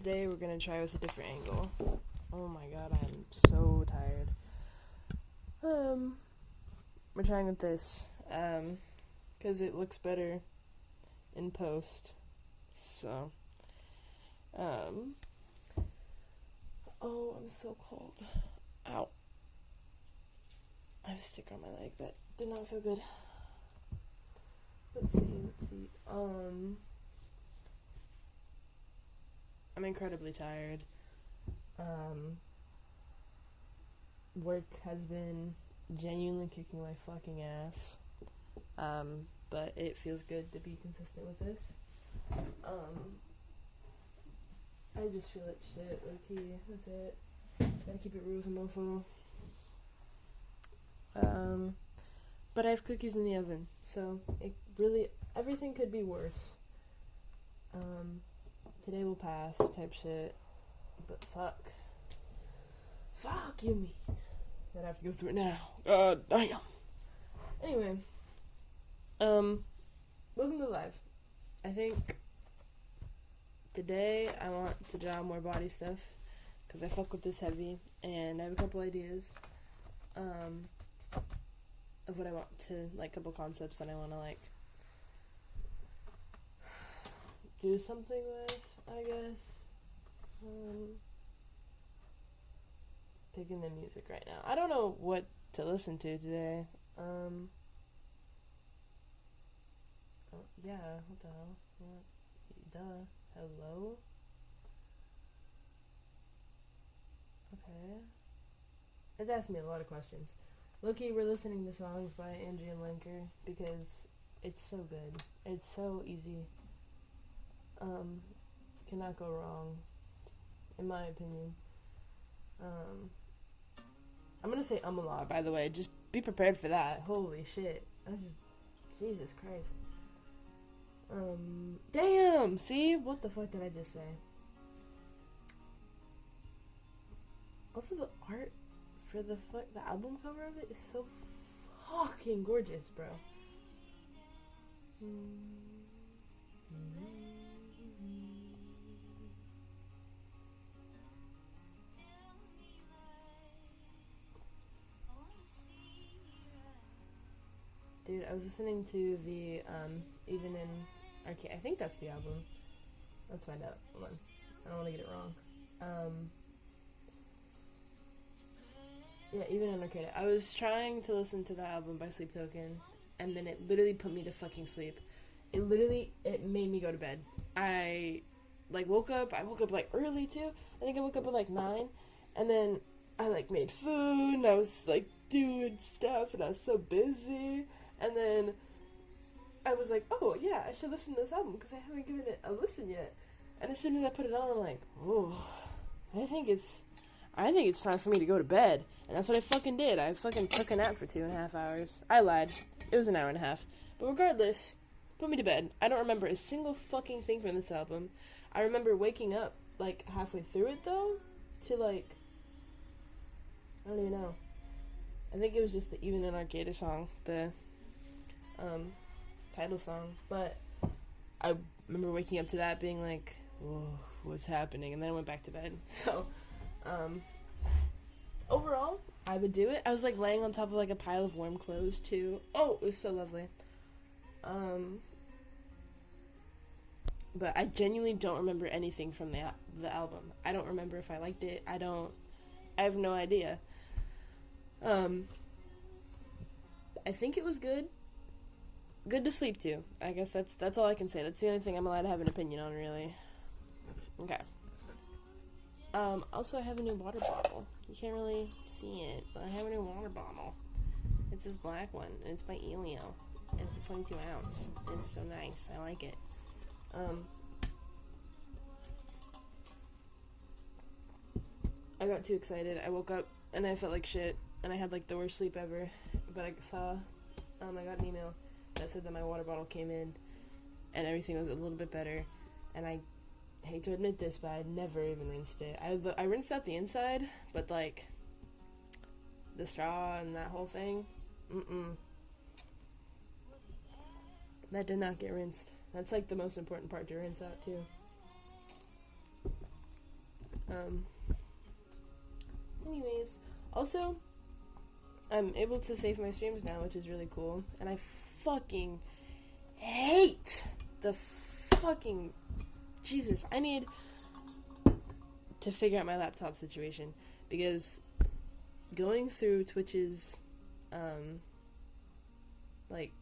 today we're gonna try with a different angle. Oh my god, I'm so tired. We're trying with this, because it looks better in post. So, oh, I'm so cold. Ow. I have a sticker on my leg that did not feel good. Let's see. I'm incredibly tired. Work has been genuinely kicking my fucking ass. But it feels good to be consistent with this. I just feel like shit, low-key. That's it. Gotta keep it real with a mofo. But I have cookies in the oven, so it really, everything could be worse. Today will pass type shit, but fuck you me, that I have to go through it now. God damn. Anyway, welcome to live. I think today I want to draw more body stuff, because I fuck with this heavy, and I have a couple ideas, of what I want to, like, couple concepts that I want to, like, do something with, I guess. Picking the music right now. I don't know what to listen to today. Oh, yeah, what the hell? What? Duh. Hello? Okay. It's asking me a lot of questions. Look-y, we're listening to songs by Andrea Lenker because it's so good. It's so easy. Cannot go wrong, in my opinion. I'm gonna say a lot, by the way. Just be prepared for that. Holy shit. Jesus Christ. Damn! See? What the fuck did I just say? Also, the art for the album cover of it is so fucking gorgeous, bro. Dude, I was listening to the, Even in Arcade. I think that's the album. Let's find out. Hold on. I don't want to get it wrong. Yeah, Even in Arcade. I was trying to listen to the album by Sleep Token, and then it literally put me to fucking sleep. It made me go to bed. I woke up like early too. I think I woke up at like 9, and then I like made food, and I was like doing stuff, and I was so busy, and then I was like, oh yeah, I should listen to this album because I haven't given it a listen yet. And as soon as I put it on, I'm like, oh, I think it's time for me to go to bed. And that's what I fucking did. I fucking took a nap for 2.5 hours. I lied. It was an hour and a half. But regardless, put me to bed. I don't remember a single fucking thing from this album. I remember waking up, like, halfway through it, though, to, like, I don't even know. I think it was just the Even in Arcade song, the, title song. But I remember waking up to that being like, whoa, what's happening? And then I went back to bed. So, overall, I would do it. I was, like, laying on top of, like, a pile of warm clothes, too. Oh, it was so lovely. But I genuinely don't remember anything from the album. I don't remember if I liked it. I have no idea. I think it was good. Good to sleep to. I guess that's all I can say. That's the only thing I'm allowed to have an opinion on, really. Okay. Also, I have a new water bottle. You can't really see it, but I have a new water bottle. It's this black one, and it's by Elio. It's a 22 ounce. It's so nice. I like it. I got too excited. I woke up, and I felt like shit, and I had, like, the worst sleep ever. But I saw, I got an email that said that my water bottle came in, and everything was a little bit better, and I hate to admit this, but I never even rinsed it. I rinsed out the inside, but, like, the straw and that whole thing, that did not get rinsed. That's, like, the most important part to rinse out, too. Um, anyways, also, I'm able to save my streams now, which is really cool. And I fucking hate the fucking... Jesus, I need to figure out my laptop situation. Because going through Twitch's, like,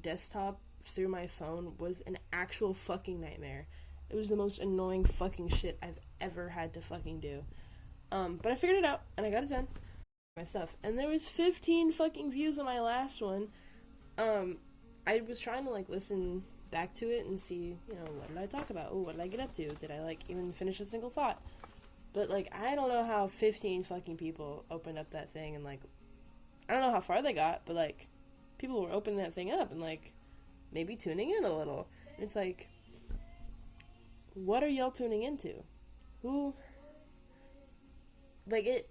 desktop through my phone was an actual fucking nightmare. It was the most annoying fucking shit I've ever had to fucking do. But I figured it out, and I got it done. My stuff. And there was 15 fucking views on my last one. I was trying to, like, listen back to it and see, you know, what did I talk about? Oh, what did I get up to? Did I, like, even finish a single thought? But, like, I don't know how 15 fucking people opened up that thing and, like, I don't know how far they got, but, like, people were opening that thing up and, like, maybe tuning in a little. And it's like, what are y'all tuning into? Who? Like,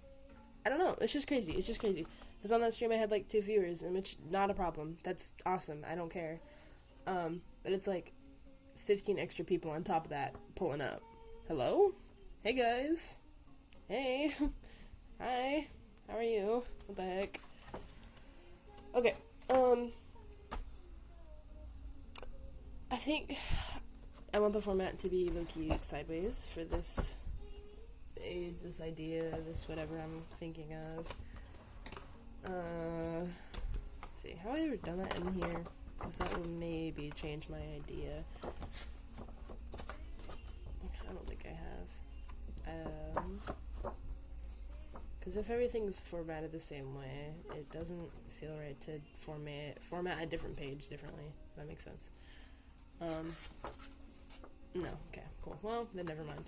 I don't know. It's just crazy. It's just crazy. Because on that stream I had, like, 2 viewers, and which, not a problem. That's awesome. I don't care. But it's, like, 15 extra people on top of that pulling up. Hello? Hey, guys. Hey. Hi. How are you? What the heck? Okay. I think I want the format to be low-key sideways for this idea, this whatever I'm thinking of. Let's see, have I ever done that in here? Because that will maybe change my idea. I don't think I have. Because if everything's formatted the same way, it doesn't feel right to format a different page differently, if that makes sense. No, okay, cool. Well, then never mind.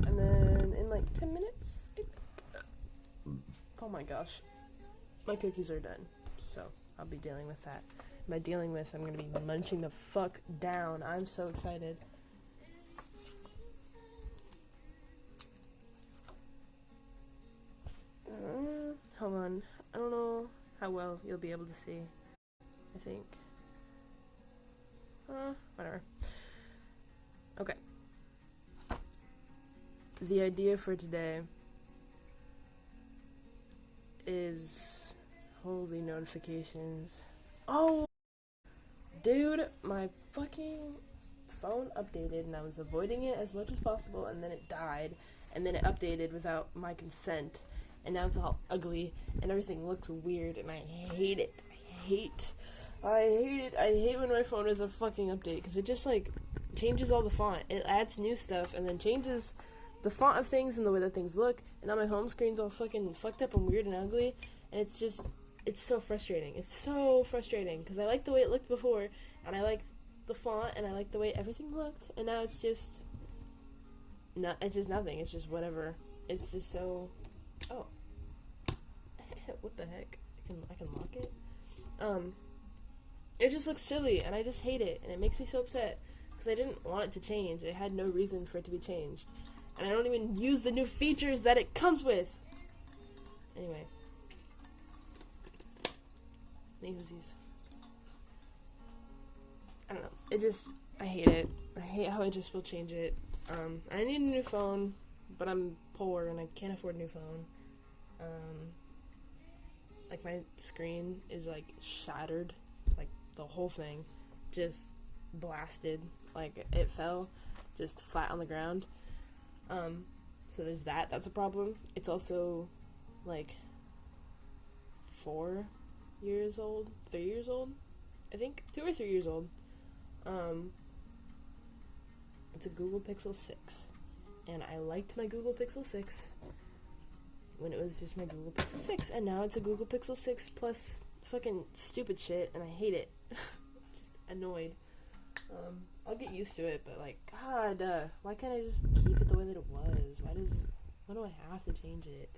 And then in like 10 minutes, oh my gosh, my cookies are done, so I'll be dealing with that. By dealing with, I'm gonna be munching the fuck down. I'm so excited. Hold on, I don't know how well you'll be able to see. I think. Whatever. Okay. The idea for today is holy notifications. Oh, dude, my fucking phone updated and I was avoiding it as much as possible, and then it died, and then it updated without my consent, and now it's all ugly and everything looks weird, and I hate it. I hate when my phone is a fucking update, because it just, like, changes all the font. It adds new stuff, and then changes the font of things and the way that things look, and now my home screen's all fucking fucked up and weird and ugly, and it's just, it's so frustrating. It's so frustrating, because I liked the way it looked before, and I liked the font, and I liked the way everything looked, and now it's just, it's just nothing. It's just whatever. It's just so, oh. What the heck? I can lock it? It just looks silly, and I just hate it, and it makes me so upset, because I didn't want it to change. It had no reason for it to be changed, and I don't even use the new features that it comes with. Anyway. I don't know. It just, I hate it. I hate how I just will change it. I need a new phone, but I'm poor, and I can't afford a new phone. Like, my screen is, like, shattered. Like, the whole thing just blasted. Like, it fell just flat on the ground. So there's that. That's a problem. It's also, like, 4 years old? 3 years old? I think 2 or 3 years old. It's a Google Pixel 6. And I liked my Google Pixel 6 when it was just my Google Pixel 6, and now it's a Google Pixel 6 plus fucking stupid shit, and I hate it. Just annoyed. I'll get used to it, but, like, God, why can't I just keep it the way that it was? Why do I have to change it?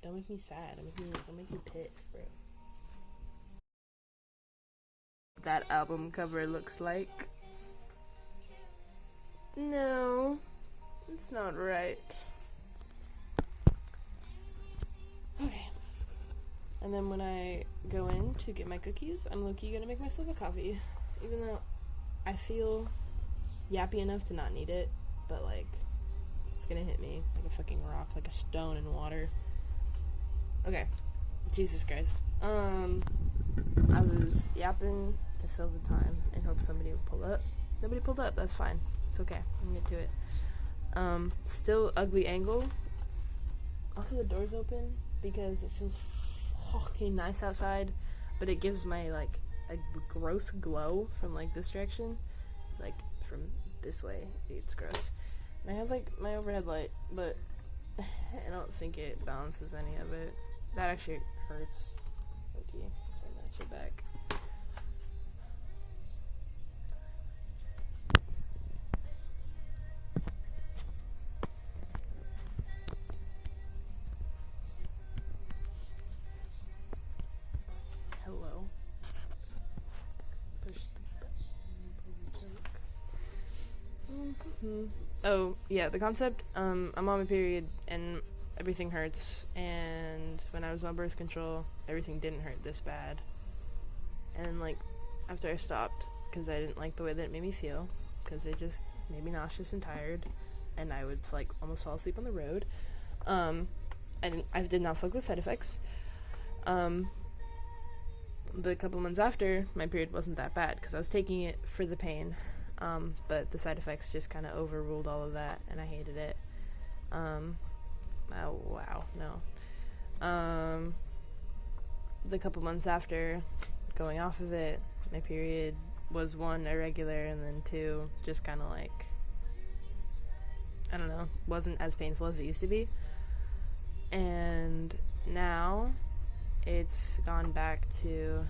Don't make me sad. Don't make me pissed, bro. That album cover looks like. No, it's not right. Okay. And then when I go in to get my cookies, I'm low-key gonna make myself a coffee. Even though I feel yappy enough to not need it, but like it's gonna hit me like a fucking rock, like a stone in water. Okay, Jesus Christ. I was yapping to fill the time and hope somebody would pull up. Nobody pulled up. That's fine. It's okay. I can get to it. Still ugly angle. Also, the door's open because it feels fucking nice outside, but it gives my like a gross glow from like this direction, like from this way. It's gross. And I have like my overhead light, but I don't think it balances any of it. That actually hurts. Okay, turn that shit back. Hello. Push the button. Oh, yeah, the concept, I'm on my period and everything hurts, and when I was on birth control, everything didn't hurt this bad. And, like, after I stopped, because I didn't like the way that it made me feel, because it just made me nauseous and tired, and I would, like, almost fall asleep on the road. I did not fuck with side effects. The couple months after, my period wasn't that bad, because I was taking it for the pain. But the side effects just kind of overruled all of that, and I hated it. Oh, wow, no. The couple months after going off of it, my period was 1, irregular, and then 2, just kind of like, I don't know, wasn't as painful as it used to be. And now, it's gone back to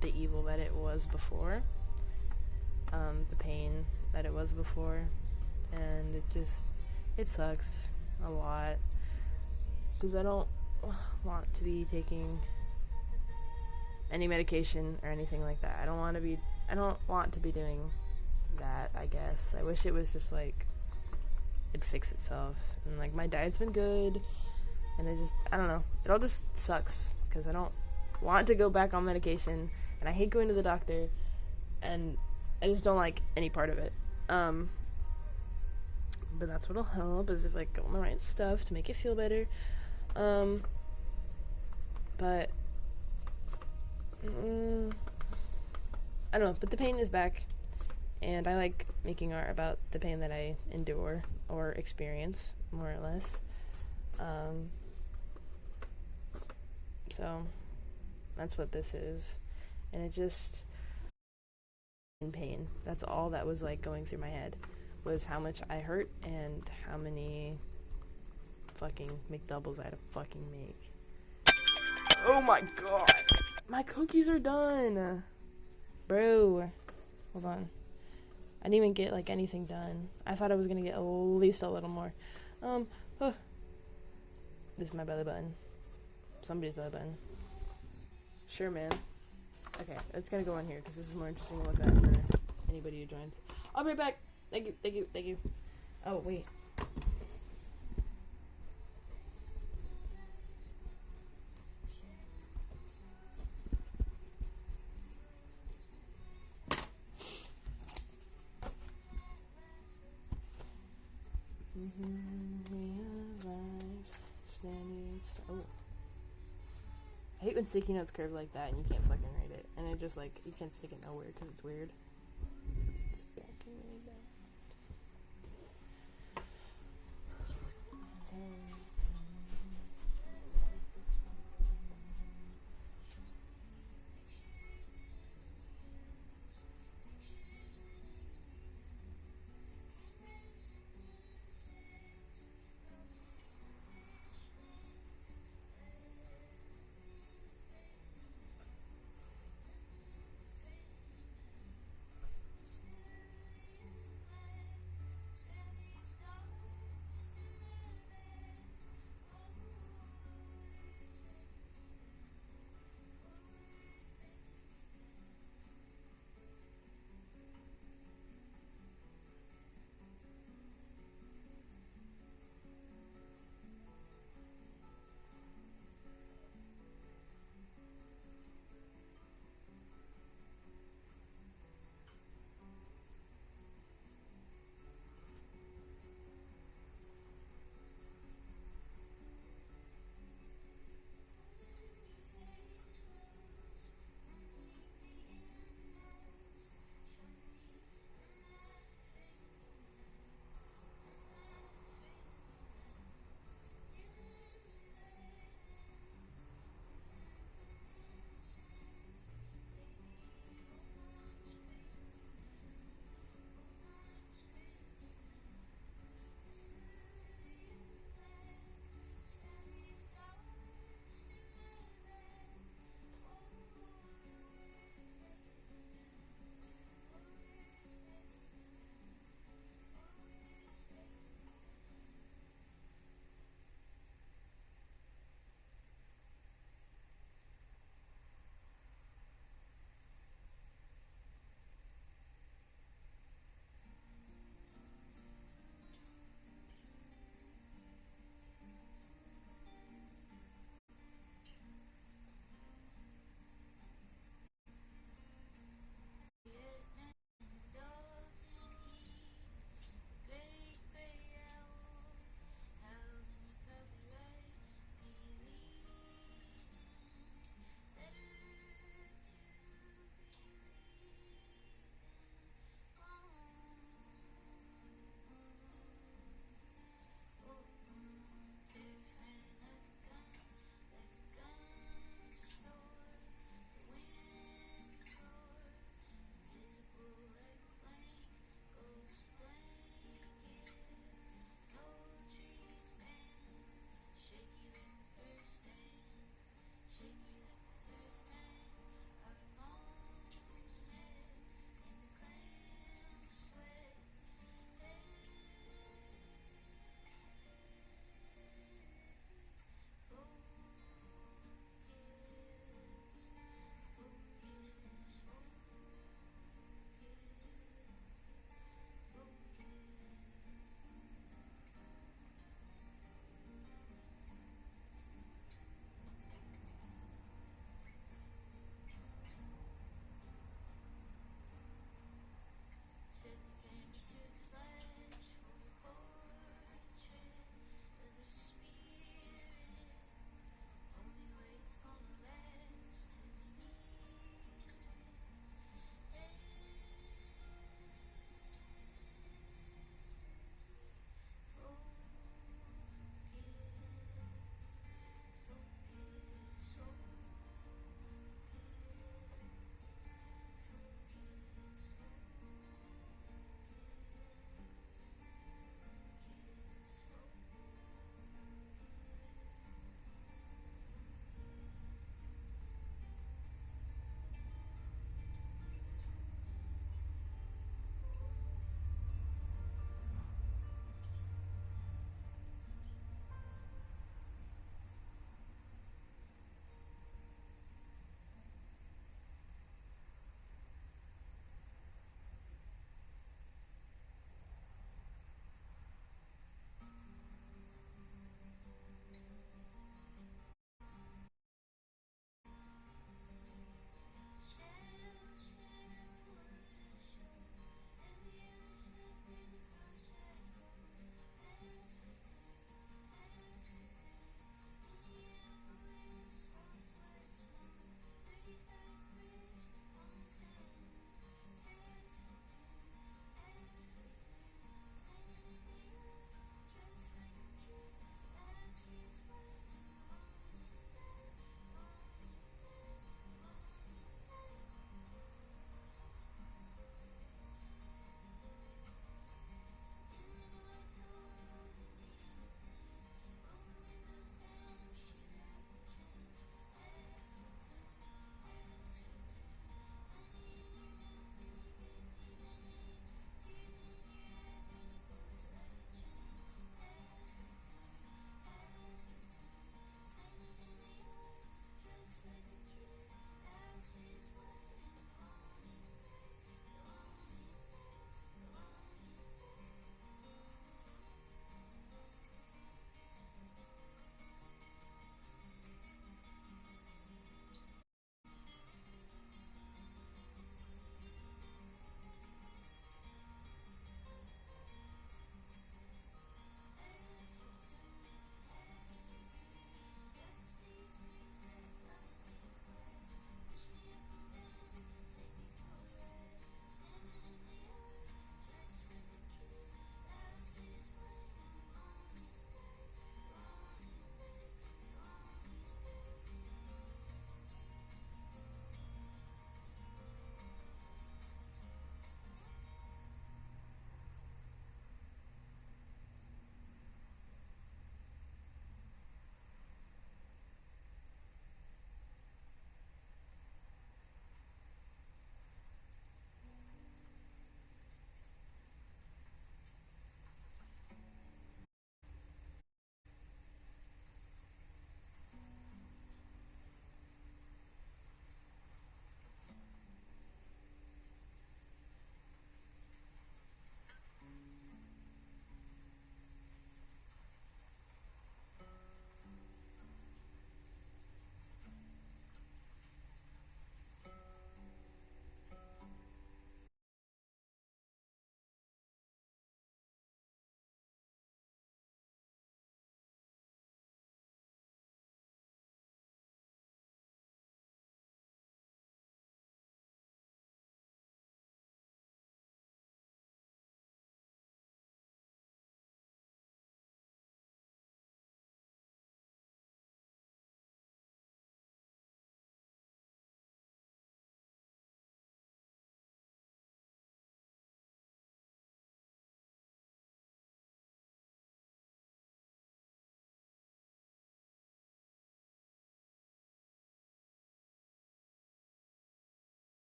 the evil that it was before. The pain that it was before, and it sucks a lot, because I don't want to be taking any medication or anything like that. I don't want to be doing that, I guess. I wish it was just like, it'd fix itself, and like, my diet's been good, and I don't know, it all just sucks, because I don't want to go back on medication, and I hate going to the doctor, and I just don't like any part of it. But that's what'll help, is if I go on the right stuff to make it feel better. But I don't know, but the pain is back, and I like making art about the pain that I endure or experience, more or less. So that's what this is, and it just in pain. That's all that was like going through my head, was how much I hurt and how many fucking McDoubles I had to fucking make. Oh my god, my cookies are done, bro. Hold on, I didn't even get like anything done. I thought I was gonna get at least a little more. This is my belly button. Somebody's belly button. Sure, man. Okay, it's gonna go on here because this is more interesting to look at for anybody who joins. I'll be right back. Thank you. Oh, wait. Oh. I hate when sticky notes curve like that and you can't fucking read it. And it just like, you can't stick it nowhere because it's weird. It's backing really bad.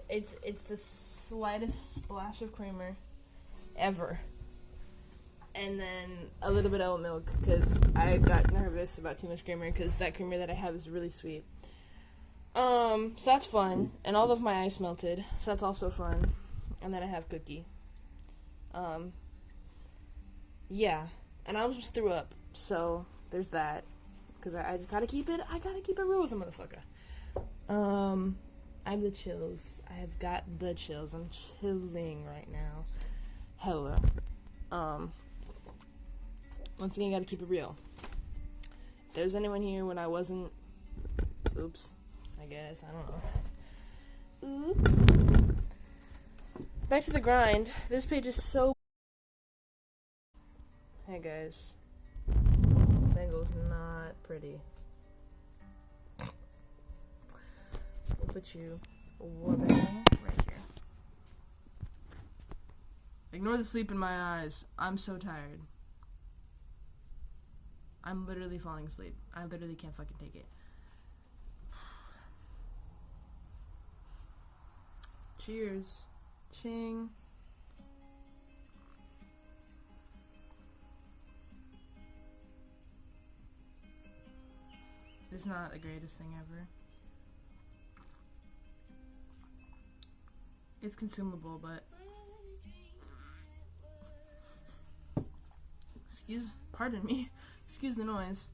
It's the slightest splash of creamer ever. And then a little bit of oat milk, because I got nervous about too much creamer, because that creamer that I have is really sweet. So that's fun. And all of my ice melted, so that's also fun. And then I have cookie. Yeah. And I almost threw up, so there's that. Because I gotta keep it real with a motherfucker. I have the chills. I have got the chills. I'm chilling right now. Hello. Once again, gotta keep it real. If there's anyone here when I wasn't... Oops. I guess. I don't know. Oops. Back to the grind. This page is so... Hey, guys. This angle's not pretty. We'll put you right here. Ignore the sleep in my eyes. I'm so tired. I'm literally falling asleep. I literally can't fucking take it. Cheers. Ching. It's not the greatest thing ever. It's consumable, but... Pardon me. Excuse the noise.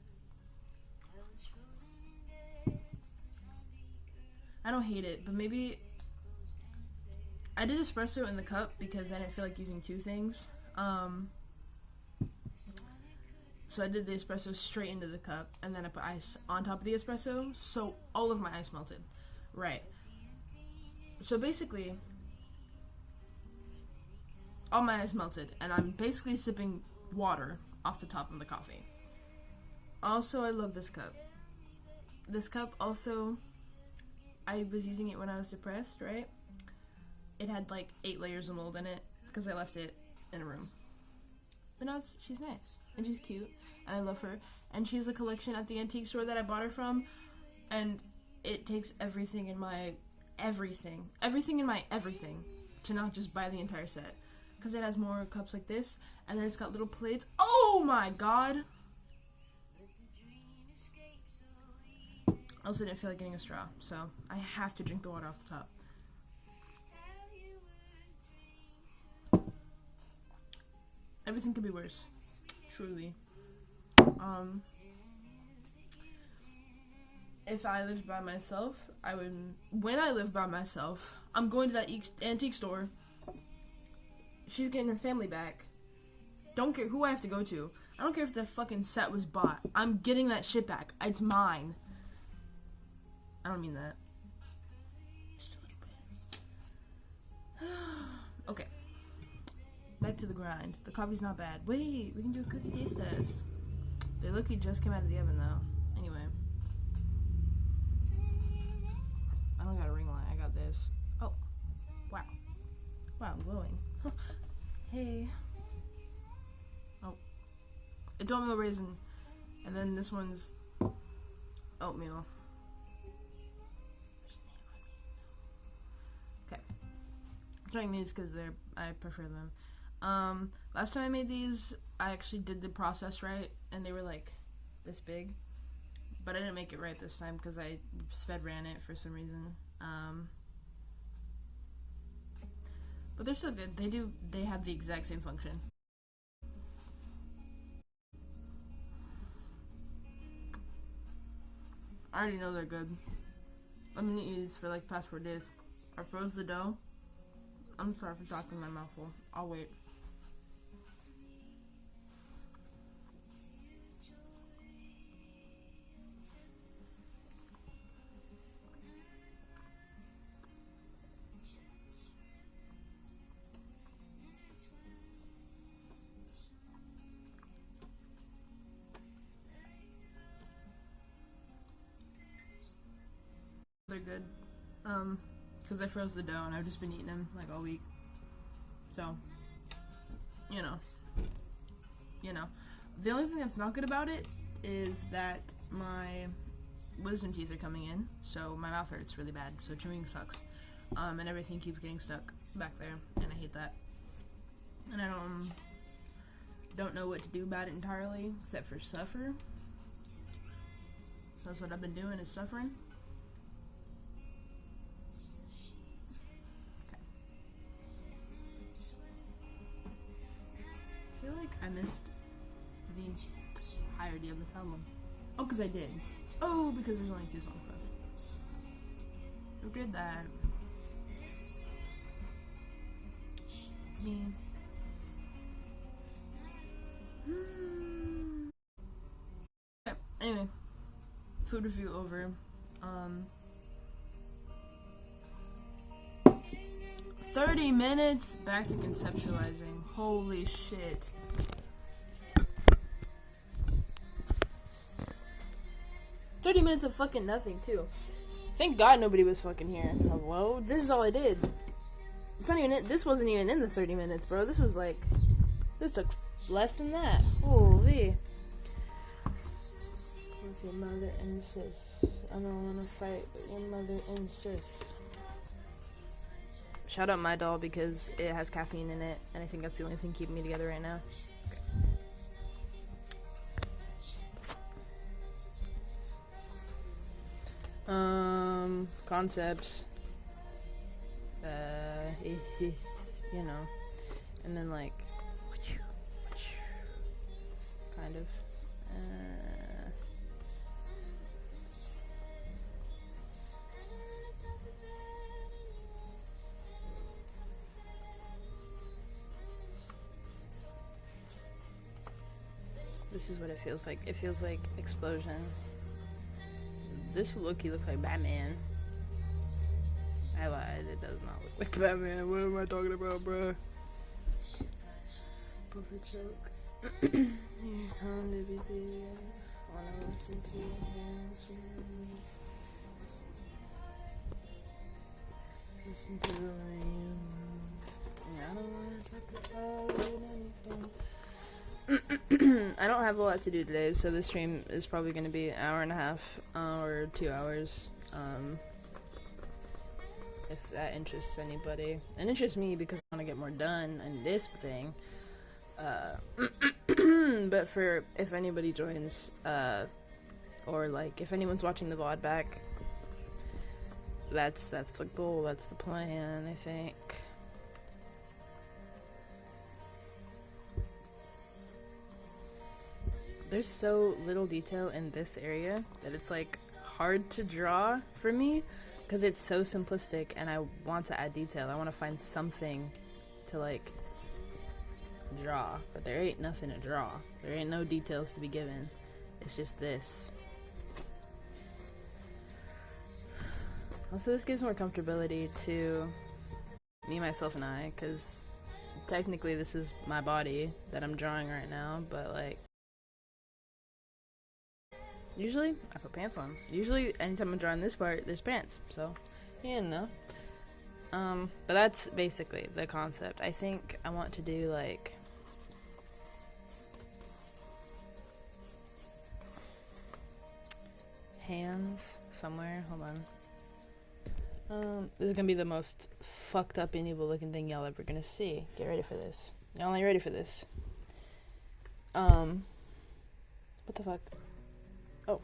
I don't hate it, but maybe... I did espresso in the cup because I didn't feel like using two things. So I did the espresso straight into the cup, and then I put ice on top of the espresso, so all of my ice melted. Right. So basically, all my ice melted, and I'm basically sipping water off the top of the coffee. Also, I love this cup. This cup also, I was using it when I was depressed, right? It had like 8 layers of mold in it because I left it in a room. But now she's nice and she's cute and I love her. And she has a collection at the antique store that I bought her from, and it takes everything in my everything to not just buy the entire set, because it has more cups like this, and then it's got little plates. Oh my god! I also didn't feel like getting a straw, so I have to drink the water off the top. Everything could be worse. Truly. If I lived by myself, I would... When I live by myself, I'm going to that antique store. She's getting her family back. Don't care who I have to go to. I don't care if the fucking set was bought. I'm getting that shit back. It's mine. I don't mean that. Just a little bit. Okay. Back to the grind. The coffee's not bad. Wait, we can do a cookie taste test. The cookie just came out of the oven though. Anyway. I don't got a ring light. I got this. Oh. Wow. Wow, I'm glowing. Hey. Oh. It's oatmeal raisin. And then this one's oatmeal. Okay. I'm trying these because I prefer them. Last time I made these, I actually did the process right, and they were like this big, but I didn't make it right this time because I sped ran it for some reason. But they're still good. They have the exact same function. I already know they're good. I'm gonna eat these for like past 4 days. I froze the dough. I'm sorry for talking my mouth full. I'll wait. They're good. Because I froze the dough and I've just been eating them like all week. So, you know. The only thing that's not good about it is that my wisdom teeth are coming in, so my mouth hurts really bad, so chewing sucks. and everything keeps getting stuck back there, and I hate that. And I don't know what to do about it entirely, except for suffer. So that's what I've been doing, is suffering. Okay. I feel like I missed the entirety of this album. Oh, because I did. Oh, because there's only 2 songs left. Who did that? Me. Okay, anyway. Food review over. 30 minutes back to conceptualizing. Holy shit. $30 of fucking nothing too. Thank God nobody was fucking here. Hello? This is all I did. It's not even it. This wasn't even in the 30 minutes, bro. This was like, this took less than that. Holy. If your mother insists, I don't wanna fight, but your mother insists. Shout out my doll because it has caffeine in it, and I think that's the only thing keeping me together right now. Concepts. It's just, you know, and then like, kind of. This is what it feels like. It feels like explosion. This low-key looks like Batman. I lied. It does not look like Batman. What am I talking about, bruh? Perfect joke. Listen to the rain. I don't want to talk about anything. I don't have a lot to do today, so this stream is probably going to be an hour and a half or 2 hours. If that interests anybody. It interests me because I want to get more done in this thing. But for if anybody joins, or like if anyone's watching the VOD back, that's the goal, that's the plan, I think. There's so little detail in this area that it's like hard to draw for me because it's so simplistic and I want to add detail. I want to find something to like draw, but there ain't nothing to draw. There ain't no details to be given. It's just this. Also, this gives more comfortability to me, myself, and I, because technically this is my body that I'm drawing right now, but like usually I put pants on. Usually anytime I'm drawing this part, there's pants, so you know. But that's basically the concept. I think I want to do like hands somewhere. Hold on. This is gonna be the most fucked up and evil looking thing y'all ever gonna see. Get ready for this. Y'all ain't ready for this. What the fuck? Oh.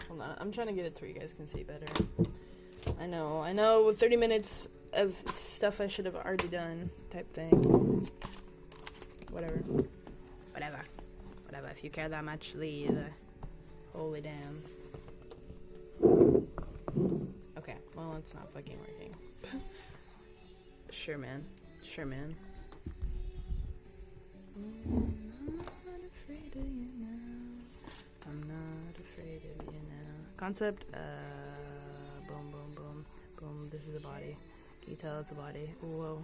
Hold on, I'm trying to get it so you guys can see better. I know, with 30 minutes of stuff I should have already done type thing. Whatever. If you care that much, leave. Holy damn. Okay, well, it's not fucking working. Sure, man. I'm not afraid of you now. Concept, boom. This is a body. Can you tell it's a body? Whoa.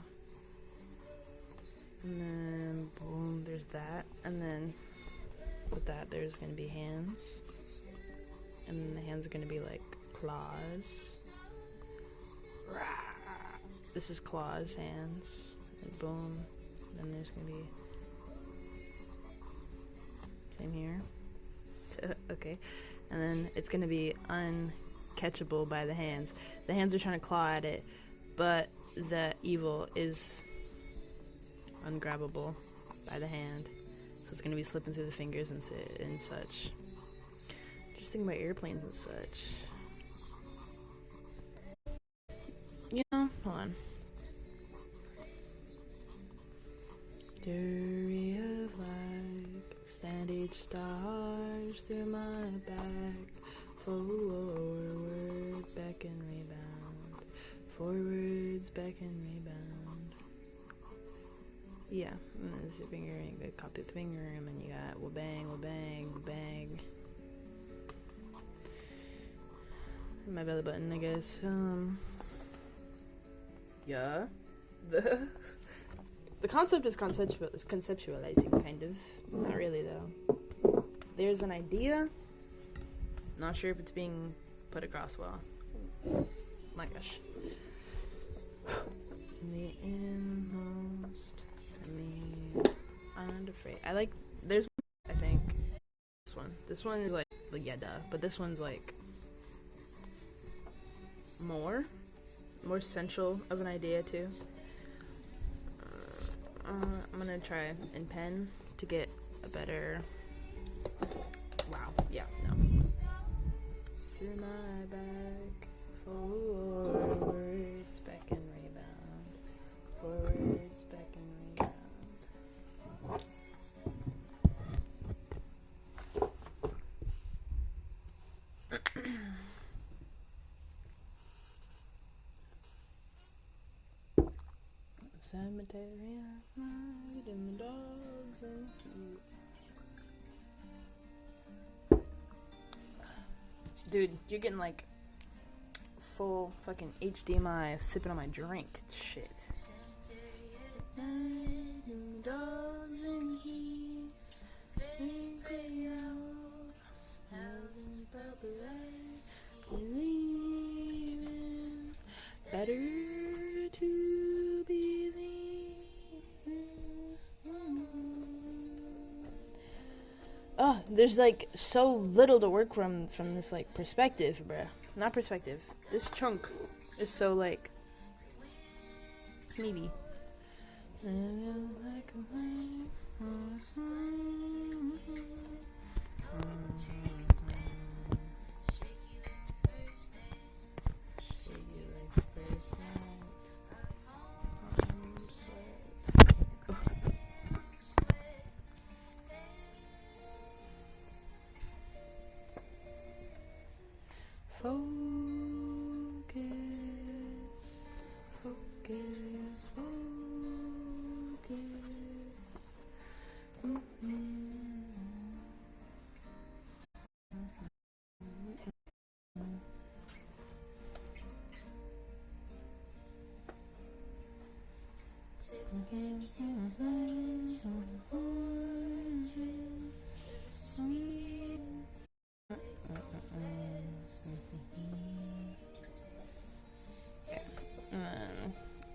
And then, boom, there's that. And then, with that, there's gonna be hands. And then the hands are gonna be like claws. This is claws, hands. And boom. Then there's gonna be same here. Okay, and then it's gonna be uncatchable by the hands. The hands are trying to claw at it, but the evil is ungrabbable by the hand. So it's gonna be slipping through the fingers and such. Just thinking about airplanes and such. You know, hold on. Story of life, standard stars through my back. Forward, back and rebound. Forwards, back and rebound. Yeah, and there's your finger, and you got caught through the finger, and then you got wah-bang, wah-bang, wah-bang. My belly button, I guess. Yeah. The concept is conceptualizing, kind of. Not really, though. There's an idea. Not sure if it's being put across well. My gosh. The inmost to me, unafraid. I like. There's one, I think. This one. This one is like yeah, duh. But this one's like more central of an idea too. I'm gonna try in pen to get a better. Wow. Yeah. No. To my back, forwards, back and rebound. Forwards, back and rebound. Cemetery at night and the dogs and you. Dude, you're getting like full fucking HDMI sipping on my drink. Shit. Better to believe. Oh, there's like so little to work from this like perspective, bruh. Not perspective. This chunk is so like meaty.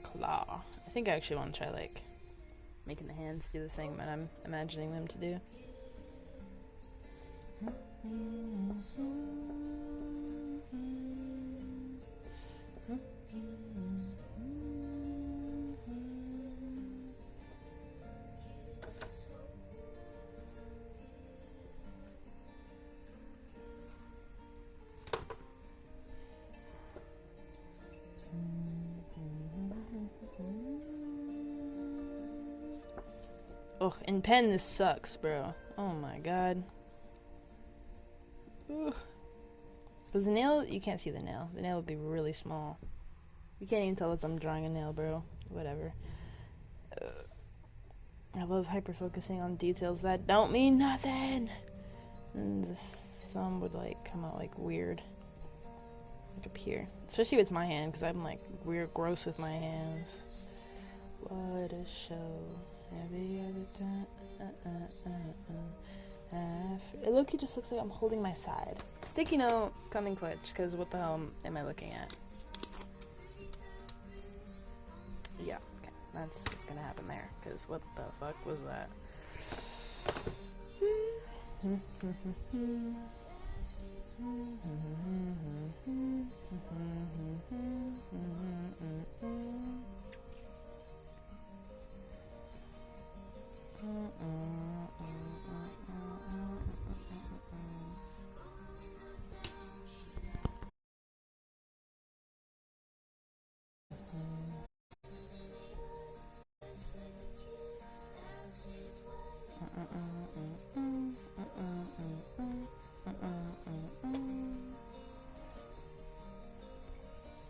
Claw. I think I actually want to try like making the hands do the thing that I'm imagining them to do. Oh, in pen this sucks, bro. Oh my god. Because the nail, you can't see the nail. The nail would be really small. You can't even tell if I'm drawing a nail, bro. Whatever. I love hyper-focusing on details that don't mean nothing. And the thumb would like come out like weird. Like up here. Especially with my hand, because I'm like weird, gross with my hands. What a show. Every other time. It look-y just looks like I'm holding my side. Sticky note coming clutch, because what the hell am I looking at? Yeah, okay. That's what's gonna happen there. Because what the fuck was that?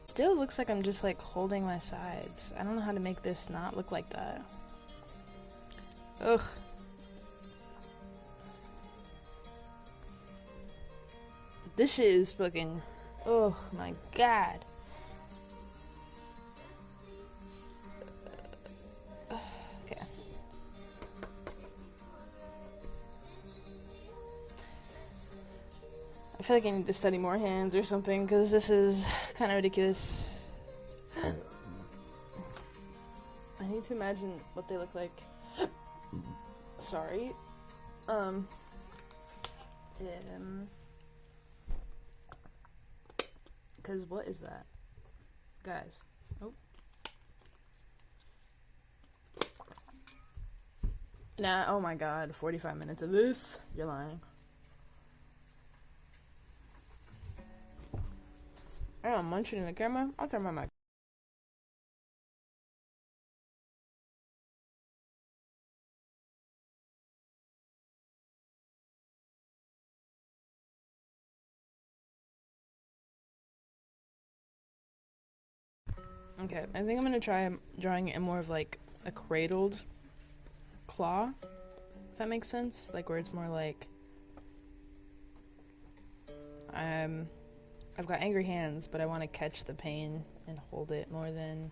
Still looks like I'm just like holding my sides. I don't know how to make this not look like that. Ugh. This shit is fucking... Oh my god. Okay. I feel like I need to study more hands or something, because this is kind of ridiculous. I need to imagine what they look like. Sorry. Because what is that? Guys. Oh. Nah, oh my god, 45 minutes of this? You're lying. I'm munching in the camera. I'll turn my mic. Okay, I think I'm gonna try drawing it in more of like a cradled claw, if that makes sense. Like where it's more like I've got angry hands, but I want to catch the pain and hold it more than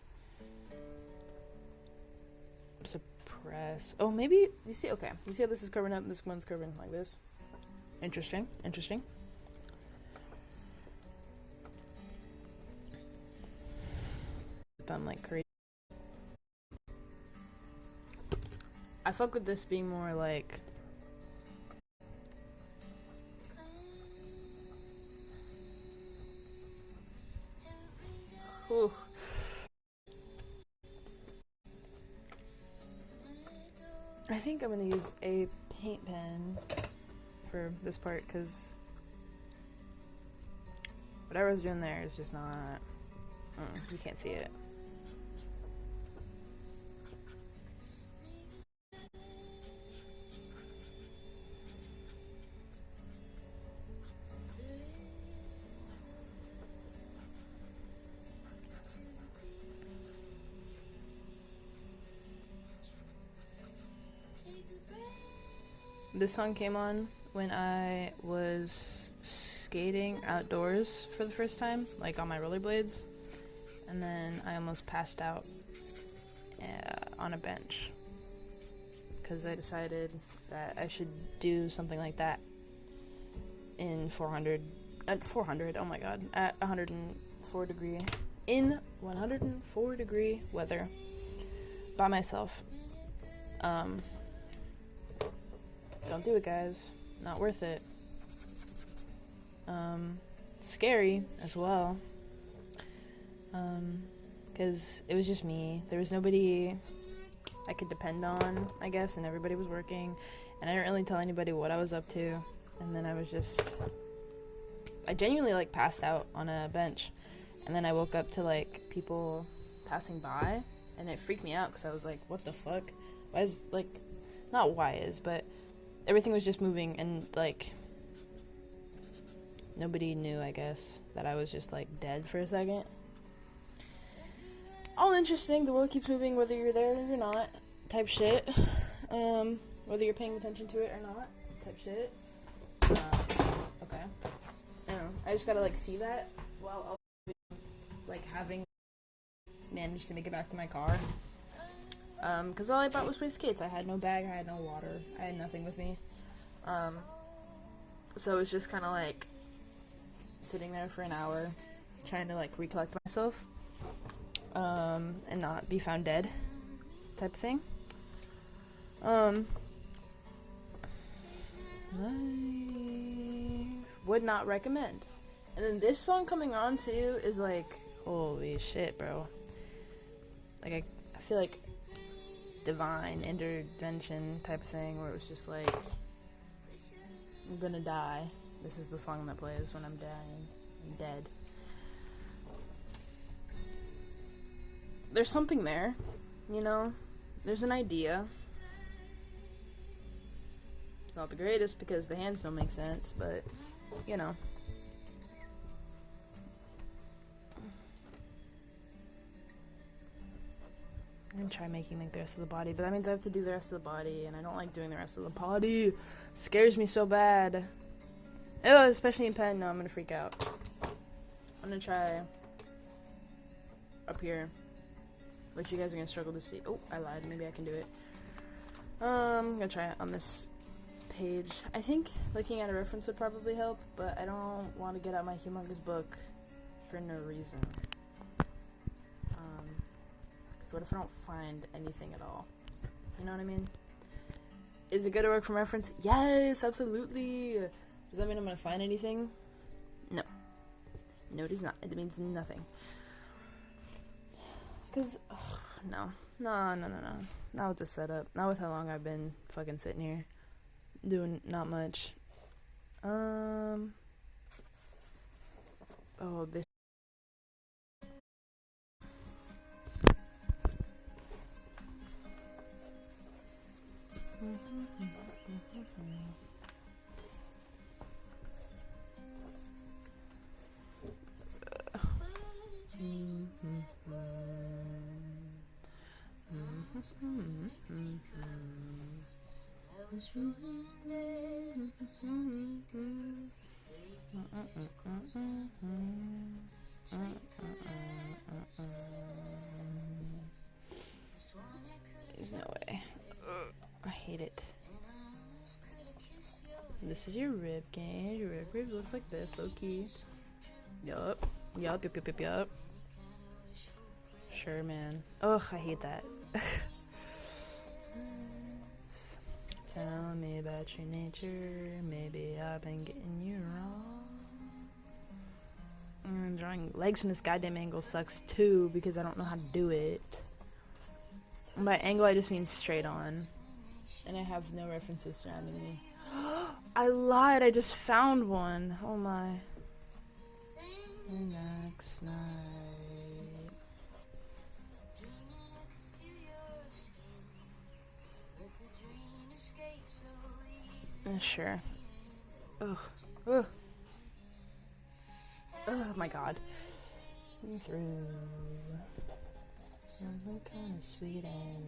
suppress. Oh, maybe you see. Okay, you see how this is curving up, and this one's curving like this. Interesting. Interesting. I'm like crazy. I fuck with this being more like whew. I think I'm gonna use a paint pen for this part because whatever I was doing there is just not you can't see it. This song came on when I was skating outdoors for the first time, like on my rollerblades, and then I almost passed out on a bench because I decided that I should do something like that in 400, oh my god, at 104 degree weather by myself. Don't do it, guys. Not worth it. Scary as well. Because it was just me. There was nobody I could depend on, I guess, and everybody was working. And I didn't really tell anybody what I was up to. And then I genuinely, like, passed out on a bench. And then I woke up to, like, people passing by. And it freaked me out because I was like, what the fuck? Why is, like, not why is, but everything was just moving and, like, nobody knew, I guess, that I was just, like, dead for a second. All interesting. The world keeps moving whether you're there or you're not type shit. Whether you're paying attention to it or not type shit. Okay. I don't know. I just gotta, like, see that while also, like, having managed to make it back to my car. Because all I bought was play skates. I had no bag, I had no water, I had nothing with me. So it was just kind of like sitting there for an hour trying to like recollect myself and not be found dead type of thing. I would not recommend. And then this song coming on too is like, holy shit, bro. Like I feel like divine intervention type of thing where it was just like, I'm gonna die. This is the song that plays when I'm dying. I'm dead. There's something there, you know? There's an idea. It's not the greatest because the hands don't make sense, but, you know. I'm gonna try making like the rest of the body, but that means I have to do the rest of the body, and I don't like doing the rest of the body. It scares me so bad. Oh, especially in pen. No, I'm gonna freak out. I'm gonna try up here, which you guys are gonna struggle to see. Oh, I lied. Maybe I can do it. I'm gonna try it on this page. I think looking at a reference would probably help, but I don't want to get out my humongous book for no reason. So what if I don't find anything at all? You know what I mean? Is it good to work from reference? Yes, absolutely. Does that mean I'm gonna find anything? No. No, it does not. It means nothing. Cause, no. Not with the setup. Not with how long I've been fucking sitting here. Doing not much. Oh, this. There's no way. I hate it. This is your rib cage. Your rib looks like this, low key. Yup. Sure, man. Ugh, I hate that. Tell me about your nature. Maybe I've been getting you wrong. Drawing legs from this goddamn angle sucks too because I don't know how to do it. And by angle, I just mean straight on. And I have no references surrounding me. I lied, I just found one. Oh my. Next night. Sure. Ugh. Oh my god. Through something kind of sweet and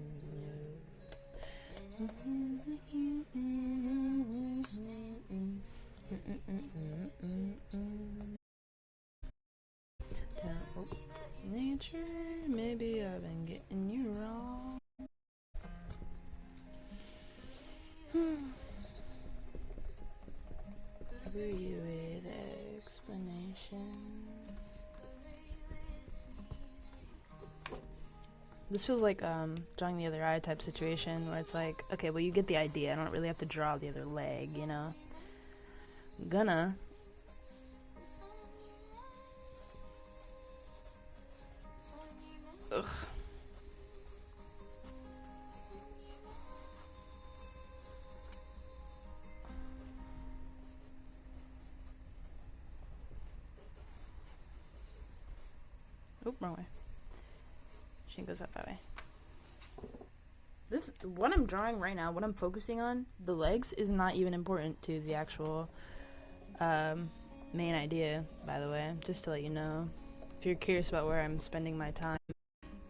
nature, maybe I've been getting you wrong. Were you with explanation? This feels like drawing the other eye type situation where it's like, okay, well you get the idea. I don't really have to draw the other leg, you know? I'm gonna. Ugh. Oop, wrong way. She goes up that way. This, what I'm drawing right now, what I'm focusing on, the legs, is not even important to the actual main idea, by the way. Just to let you know. If you're curious about where I'm spending my time,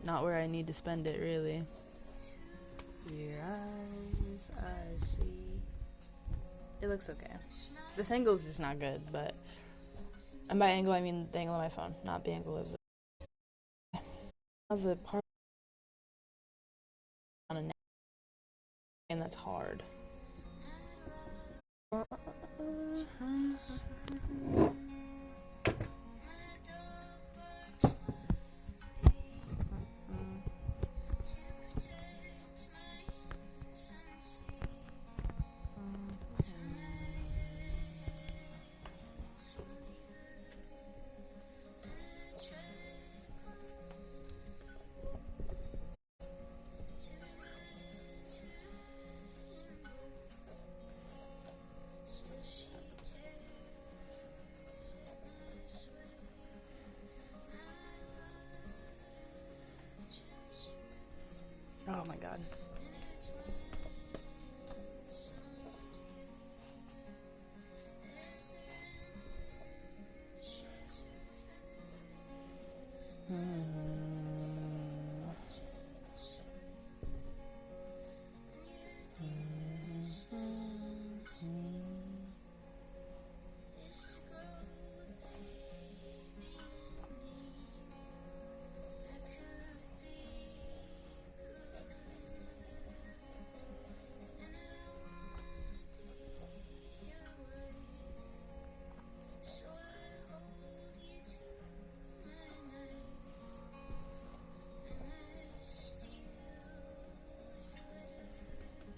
not where I need to spend it, really. Your eyes, I see. It looks okay. This angle is just not good, but... And by angle, I mean the angle of my phone, not the angle of the part on a neck, and that's hard. Oh my god.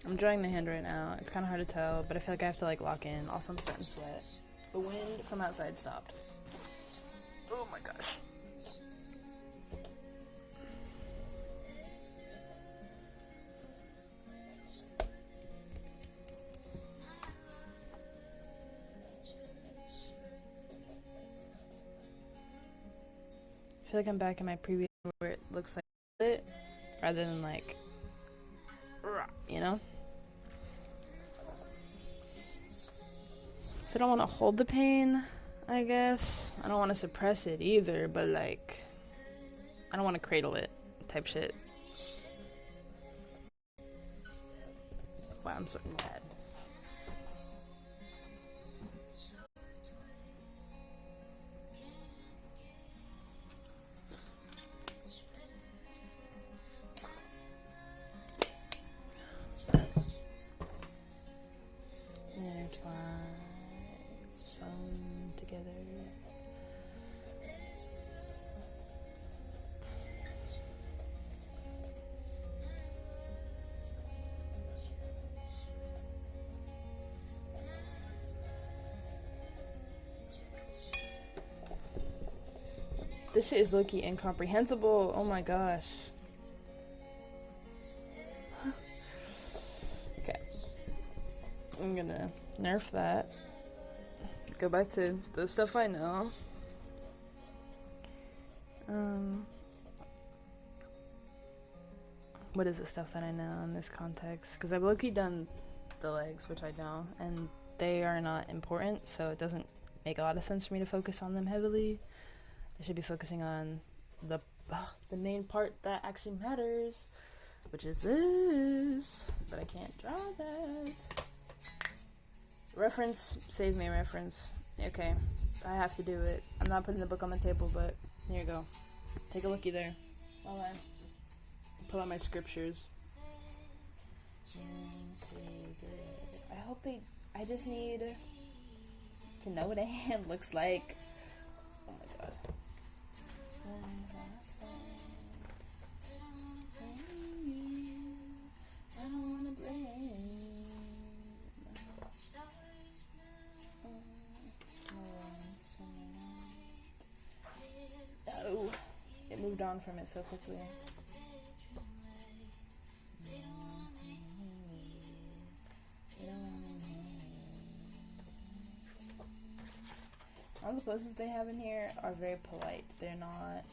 I'm drawing the hand right now. It's kind of hard to tell, but I feel like I have to like lock in. Also, I'm starting to sweat. The wind from outside stopped. Oh my gosh. I feel like I'm back in my previous where it looks like it rather than like, you know? So I don't want to hold the pain, I guess. I don't want to suppress it either, but like, I don't want to cradle it type shit. Wow, I'm so mad. Together. This shit is low-key incomprehensible. Oh my gosh. Okay. I'm gonna nerf that. Go back to the stuff I know. What is the stuff that I know in this context? Because I've low-key done the legs, which I know, and they are not important, so it doesn't make a lot of sense for me to focus on them heavily. I should be focusing on the main part that actually matters, which is this. But I can't draw that. Reference, save me reference. Okay, I have to do it. I'm not putting the book on the table, but here you go. Take a lookie there. While I pull out my scriptures. I hope I just need to know what a hand looks like. Oh my god. I don't wanna blame. No, it moved on from it so quickly. All the poses they have in here are very polite. They're not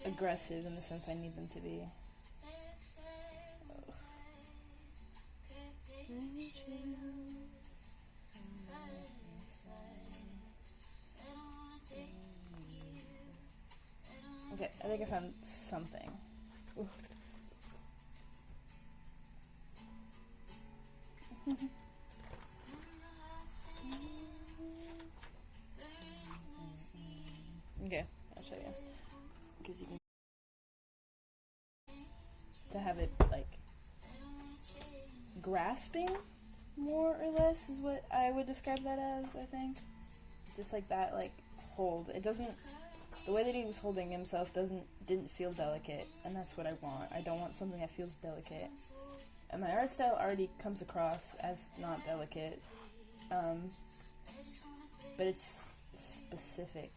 aggressive in the sense I need them to be. Okay, I think I found something. Okay, I'll show you. Because you can to have it like grasping, more or less, is what I would describe that as. I think just like that, like hold. It doesn't. The way that he was holding himself didn't feel delicate, and that's what I want. I don't want something that feels delicate. And my art style already comes across as not delicate, but it's specific.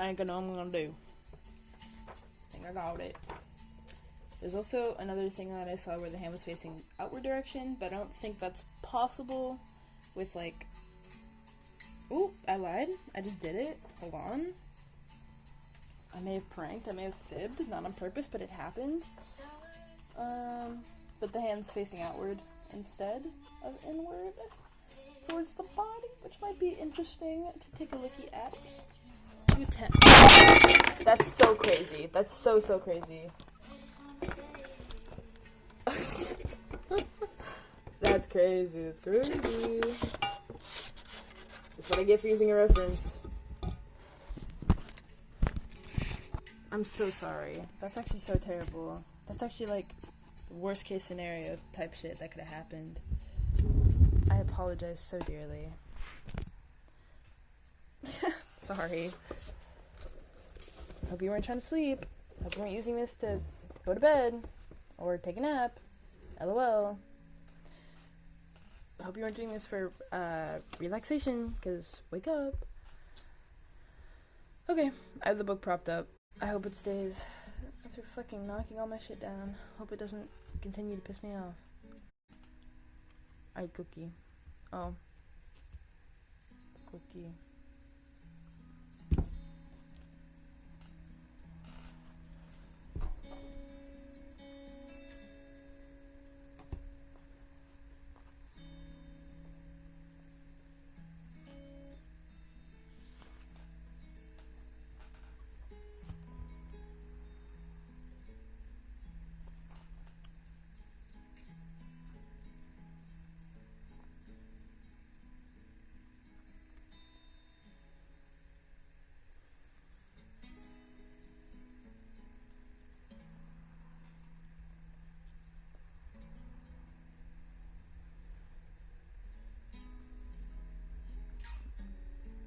I ain't gonna know what I'm gonna do. I think I got it. There's also another thing that I saw where the hand was facing outward direction, but I don't think that's possible with, like... Ooh, I lied. I just did it. Hold on. I may have pranked, I may have fibbed, not on purpose, but it happened. But the hand's facing outward instead of inward towards the body, which might be interesting to take a looky at. That's so crazy. That's so crazy. That's crazy. That's crazy. That's what I get for using a reference. I'm so sorry. That's actually so terrible. That's actually like worst case scenario type shit that could have happened. I apologize so dearly. Sorry. Hope you weren't trying to sleep. Hope you weren't using this to go to bed or take a nap. LOL. Hope you weren't doing this for relaxation, because wake up. Okay, I have the book propped up. I hope it stays. After fucking knocking all my shit down. Hope it doesn't continue to piss me off. Alright, Cookie. Oh. Cookie.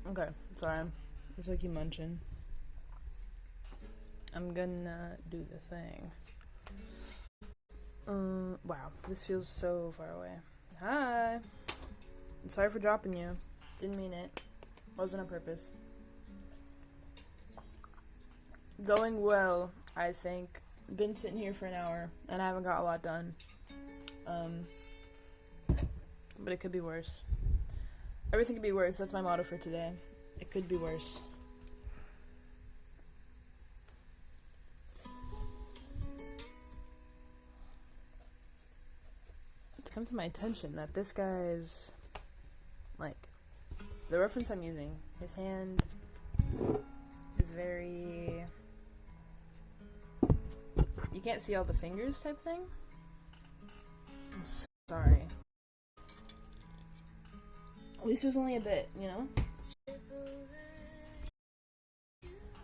Okay, sorry. Just like you munching. I'm gonna do the thing. Wow, this feels so far away. Hi! I'm sorry for dropping you. Didn't mean it. Wasn't on purpose. Going well, I think. Been sitting here for an hour, and I haven't got a lot done. But it could be worse. Everything could be worse. That's my motto for today. It could be worse. It's come to my attention that this guy's, like, the reference I'm using, his hand is very, you can't see all the fingers type thing. I'm so sorry. At least it was only a bit, you know?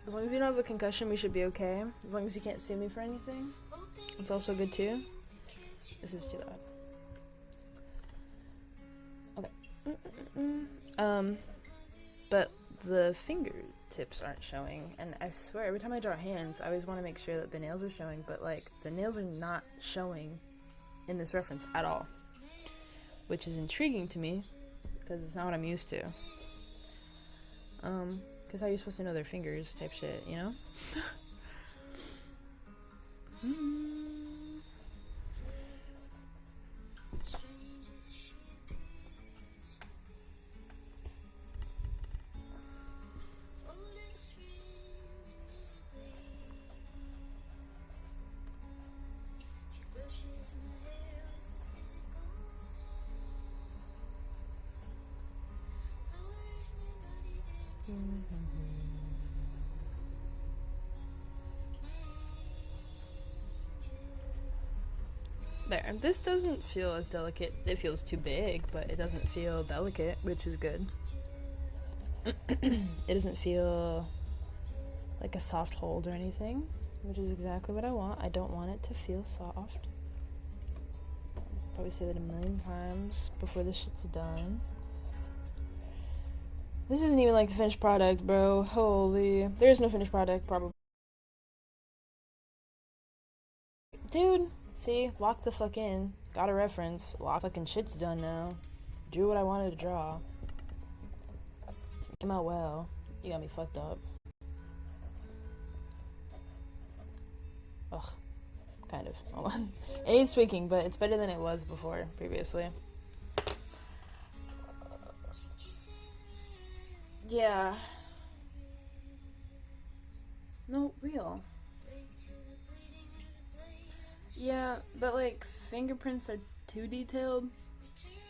As long as you don't have a concussion, we should be okay. As long as you can't sue me for anything. It's also good too. This is too loud. Okay. But the fingertips aren't showing, and I swear every time I draw hands, I always want to make sure that the nails are showing, but like, the nails are not showing in this reference at all. Which is intriguing to me. Because it's not what I'm used to. Because how are you supposed to know their fingers type shit, you know? There. This doesn't feel as delicate. It feels too big, but it doesn't feel delicate, which is good. It doesn't feel like a soft hold or anything, which is exactly what I want. I don't want it to feel soft. Probably say that a million times before this shit's done. This isn't even like the finished product, bro. Holy. There is no finished product, probably. Dude, see? Locked the fuck in. Got a reference. Lock fucking shit's done now. Drew what I wanted to draw. Came out well. You got me fucked up. ugh, kind of. It needs tweaking, but it's better than it was before, previously. Yeah. No, real. Yeah, but like fingerprints are too detailed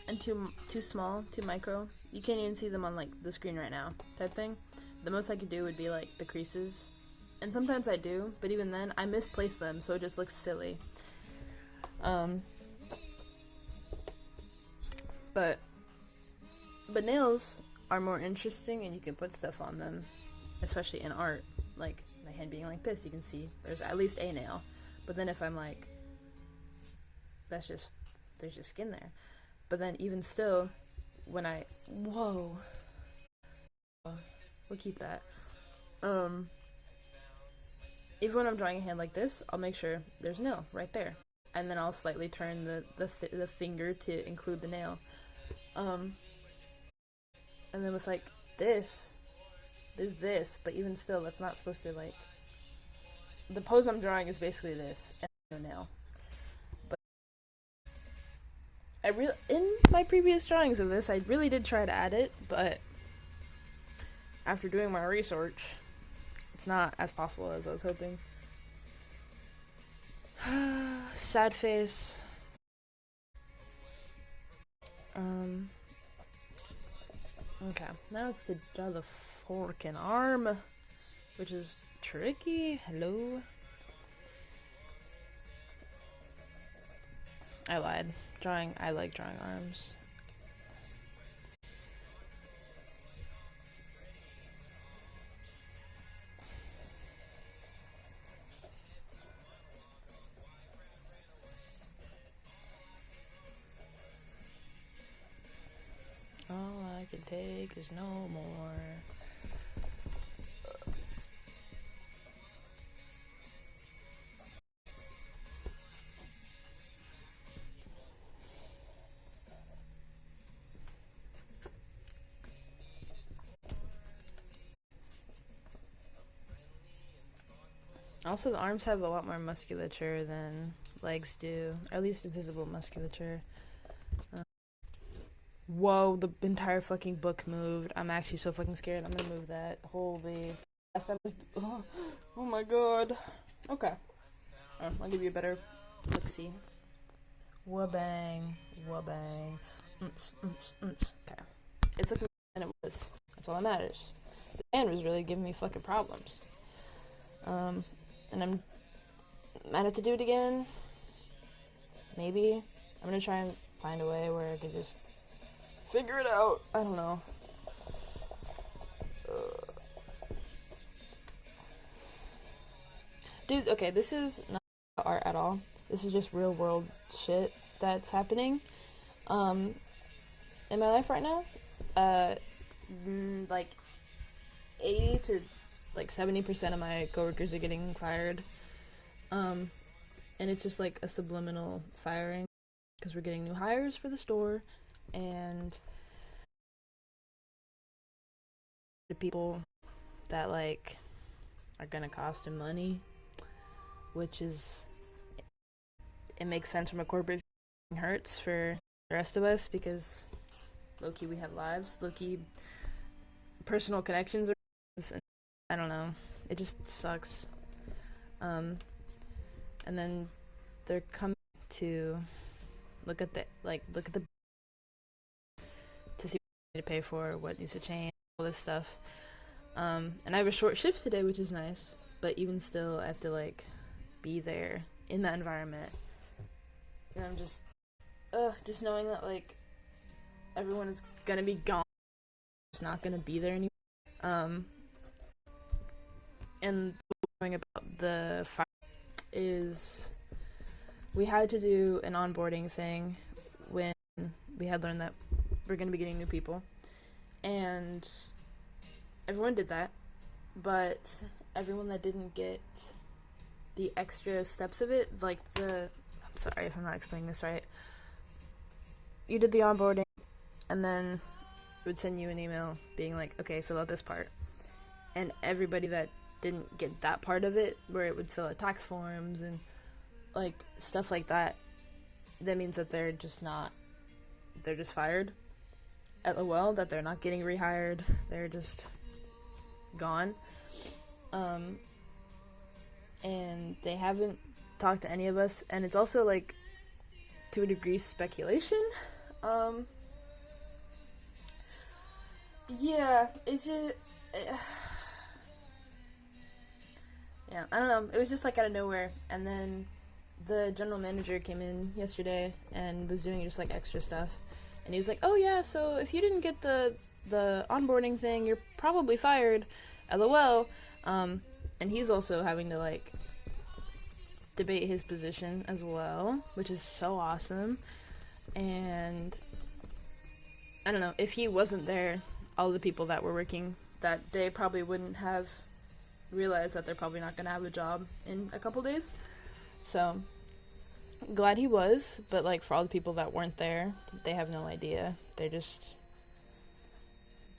and too small, too micro. You can't even see them on like the screen right now, type thing. The most I could do would be like the creases, and sometimes I do, but even then I misplace them, so it just looks silly. But nails are more interesting, and you can put stuff on them, especially in art. Like my hand being like this, you can see there's at least a nail. But then if I'm like, there's just skin there. But then even still, when whoa, we'll keep that. Even when I'm drawing a hand like this, I'll make sure there's a nail right there, and then I'll slightly turn the finger to include the nail. And then with like this, there's this, but even still, that's not supposed to like. The pose I'm drawing is basically this and no nail. But in my previous drawings of this, I really did try to add it, but after doing my research, it's not as possible as I was hoping. Sad face. Okay, now it's to draw the fork and arm, which is tricky. Hello. I lied. I like drawing arms. All I can take is no more. Also, the arms have a lot more musculature than legs do, or at least visible musculature. Whoa, the entire fucking book moved. I'm actually so fucking scared. I'm gonna move that. Holy. Last time oh my god. Okay. I'll give you a better look-see. Wabang. Wabang. Okay. It took me and it was. That's all that matters. The band was really giving me fucking problems. And I'm might have to do it again. Maybe. I'm gonna try and find a way where I can just figure it out. I don't know. Dude, okay, this is not art at all. This is just real world shit that's happening. In my life right now, like 80 to like 70% of my coworkers are getting fired. And it's just like a subliminal firing because we're getting new hires for the store, and the people that like are gonna cost him money, which is, it makes sense from a corporate view. It hurts for the rest of us because low-key we have lives, low-key personal connections, and I don't know, it just sucks. And then they're coming to look at the to see what we need to pay for, what needs to change, all this stuff. And I have a short shift today, which is nice, but even still, I have to like be there in that environment, and I'm just knowing that like everyone is gonna be gone, it's not gonna be there anymore. And knowing about the fire is, we had to do an onboarding thing when we had learned that we're going to be getting new people, and everyone did that, but everyone that didn't get the extra steps of it, like I'm sorry if I'm not explaining this right, you did the onboarding, and then it would send you an email being like, okay, fill out this part, and everybody that didn't get that part of it, where it would fill out tax forms and like stuff like that, that means that they're just fired. LOL, that they're not getting rehired. They're just gone. And they haven't talked to any of us, and it's also like to a degree speculation. Yeah, it's just yeah, I don't know. It was just like out of nowhere, and then the general manager came in yesterday and was doing just like extra stuff, and he was like, "Oh yeah, so if you didn't get the onboarding thing, you're probably fired." LOL. And he's also having to like debate his position as well, which is so awesome. And I don't know, if he wasn't there, all the people that were working that day probably wouldn't have realized that they're probably not gonna have a job in a couple days. So glad he was, but like for all the people that weren't there, they have no idea. They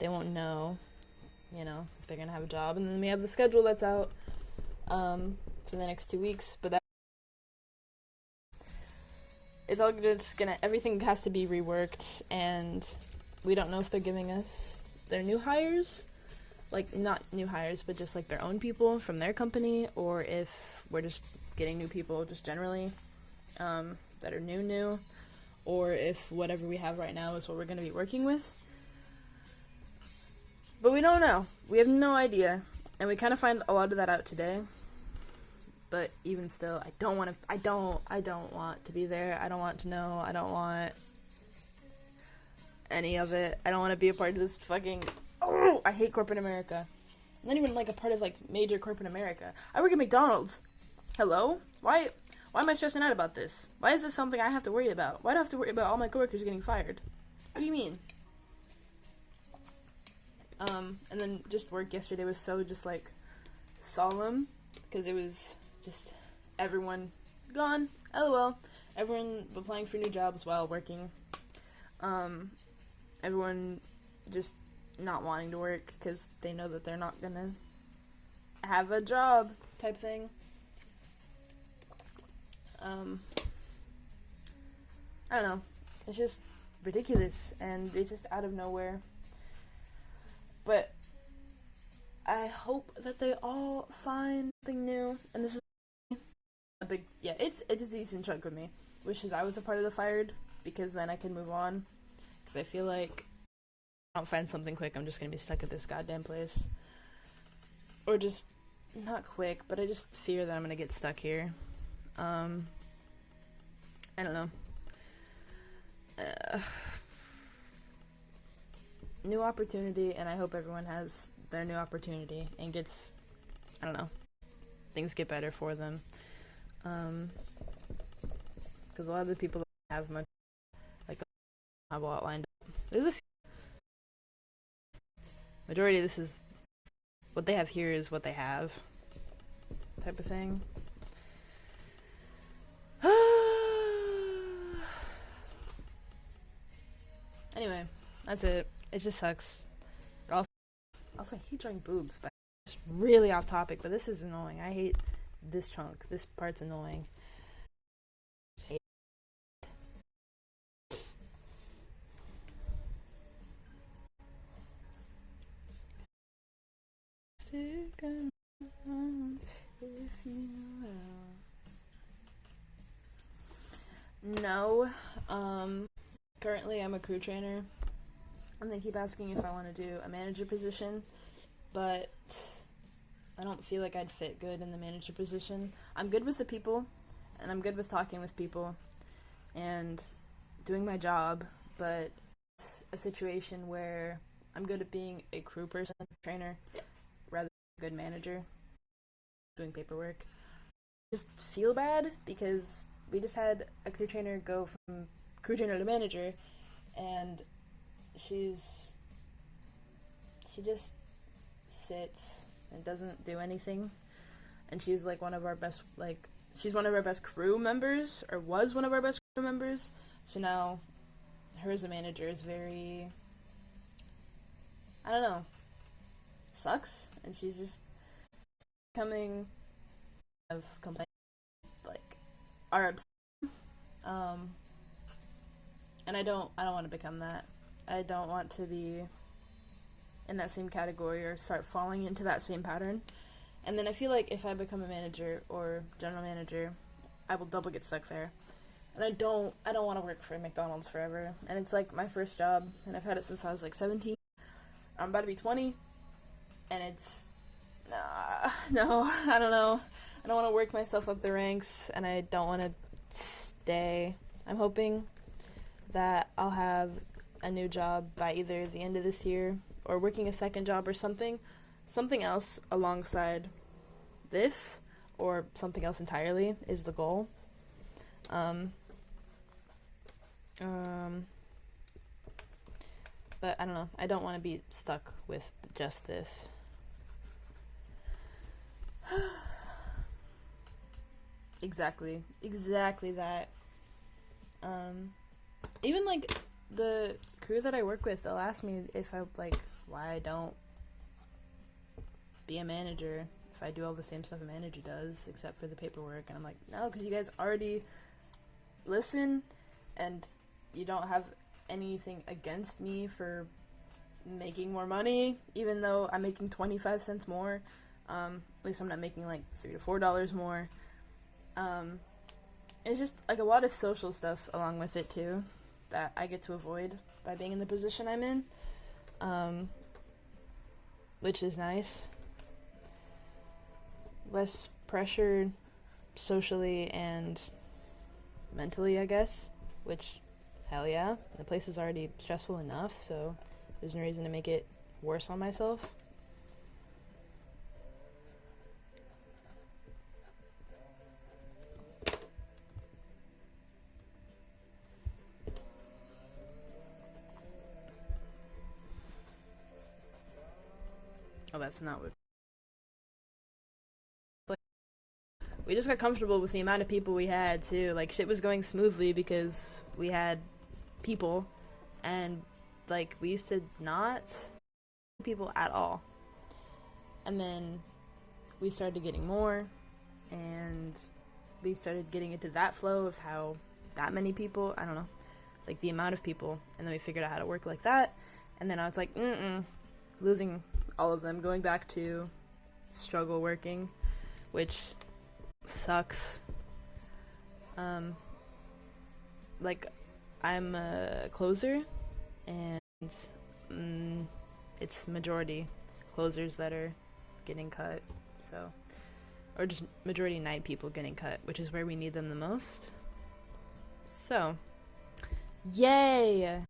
won't know, you know, if they're gonna have a job. And then we have the schedule that's out for the next 2 weeks, but that it's all just gonna, everything has to be reworked, and we don't know if they're giving us their new hires, like not new hires, but just like their own people from their company, or if we're just getting new people just generally that are new, or if whatever we have right now is what we're going to be working with. But we don't know. We have no idea, and we kind of find a lot of that out today. But even still, I don't want to be there. I don't want to know. I don't want any of it. I don't want to be a part of this fucking... Oh, I hate corporate America. I'm not even like a part of like major corporate America. I work at McDonald's. Hello? Why am I stressing out about this? Why is this something I have to worry about? Why do I have to worry about all my coworkers getting fired? What do you mean? And then just work yesterday was so just like solemn, because it was just everyone gone. LOL. Everyone applying for new jobs while working. Everyone just not wanting to work because they know that they're not gonna have a job type thing. I don't know. It's just ridiculous, and it's just out of nowhere. But I hope that they all find something new, and this is a big, yeah, it's a decent chunk of me wishes I was a part of the fired, because then I can move on, because I feel like if I don't find something quick, I'm just gonna be stuck at this goddamn place. Or just, not quick, but I just fear that I'm gonna get stuck here. I don't know. New opportunity, and I hope everyone has their new opportunity and gets, I don't know, things get better for them. Because a lot of the people that have much, like, have a lot lined up. There's a few. Majority of this is, what they have here is what they have, type of thing. Anyway, that's it. It just sucks. Also, I hate drawing boobs, but it's really off topic, but this is annoying. I hate this chunk. This part's annoying. Stick around if you will. No. Currently I'm a crew trainer, and they keep asking if I want to do a manager position, but I don't feel like I'd fit good in the manager position. I'm good with the people, and I'm good with talking with people, and doing my job, but it's a situation where I'm good at being a crew person, trainer, rather than a good manager, doing paperwork. I just feel bad, because we just had a crew trainer go from crew trainer to manager, and she just sits and doesn't do anything, and she's like one of our best, like, she's one of our best crew members, or was one of our best crew members, so now her as a manager is very, I don't know, sucks, and she's just becoming of complaints like are upset. Um, and I don't want to become that. I don't want to be in that same category or start falling into that same pattern. And then I feel like if I become a manager or general manager, I will double get stuck there. And I don't want to work for McDonald's forever. And it's like my first job, and I've had it since I was like 17. I'm about to be 20, and it's no, I don't know. I don't want to work myself up the ranks, and I don't want to stay. I'm hoping that I'll have a new job by either the end of this year or working a second job or something else alongside this, or something else entirely is the goal. But I don't know. I don't want to be stuck with just this. Exactly that. Even like the crew that I work with, they'll ask me if I like why I don't be a manager, if I do all the same stuff a manager does except for the paperwork, and I'm like, no, because you guys already listen and you don't have anything against me for making more money, even though I'm making 25 cents more. At least I'm not making like $3 to $4 more. It's just like a lot of social stuff along with it too that I get to avoid by being in the position I'm in, which is nice. Less pressure socially and mentally, I guess, which, hell yeah, the place is already stressful enough, so there's no reason to make it worse on myself. Oh, that's not what... We just got comfortable with the amount of people we had, too. Like, shit was going smoothly because we had people, and, like, we used to not people at all. And then we started getting more, and we started getting into that flow of how that many people, I don't know, like, the amount of people, and then we figured out how to work like that, and then I was like, losing all of them, going back to struggle working, which sucks. Like, I'm a closer, and it's majority closers that are getting cut, so, or just majority night people getting cut, which is where we need them the most. So, yay!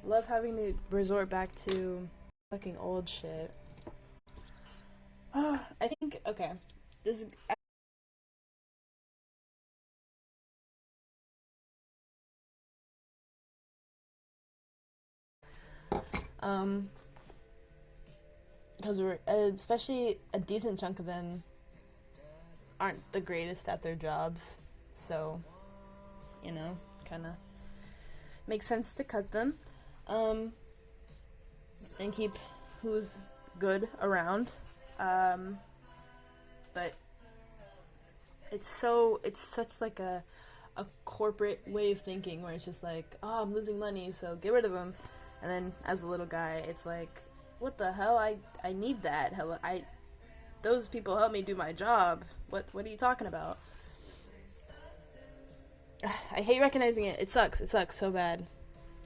Love having to resort back to fucking old shit. I think, okay, this is... because we're, especially a decent chunk of them aren't the greatest at their jobs, so, you know, kinda makes sense to cut them, and keep who's good around, but it's such like a corporate way of thinking where it's just like, oh, I'm losing money, so get rid of them. And then as a little guy, it's like, what the hell? I need that. Those people help me do my job. What are you talking about? I hate recognizing it. It sucks so bad.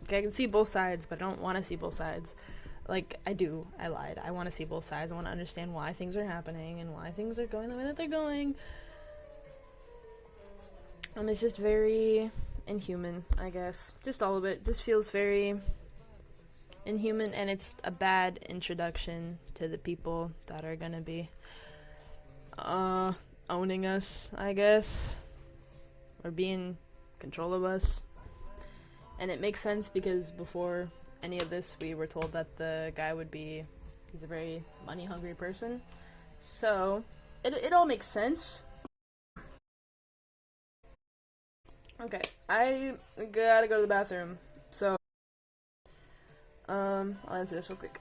Like, I can see both sides, but I don't want to see both sides. Like, I do. I lied. I want to see both sides. I want to understand why things are happening and why things are going the way that they're going. And it's just very inhuman, I guess. Just all of it. Just feels very inhuman, and it's a bad introduction to the people that are gonna be owning us, I guess, or be in control of us. And it makes sense because before any of this we were told that the guy he's a very money hungry person, so it all makes sense. Okay, I gotta go to the bathroom, so I'll answer this real quick.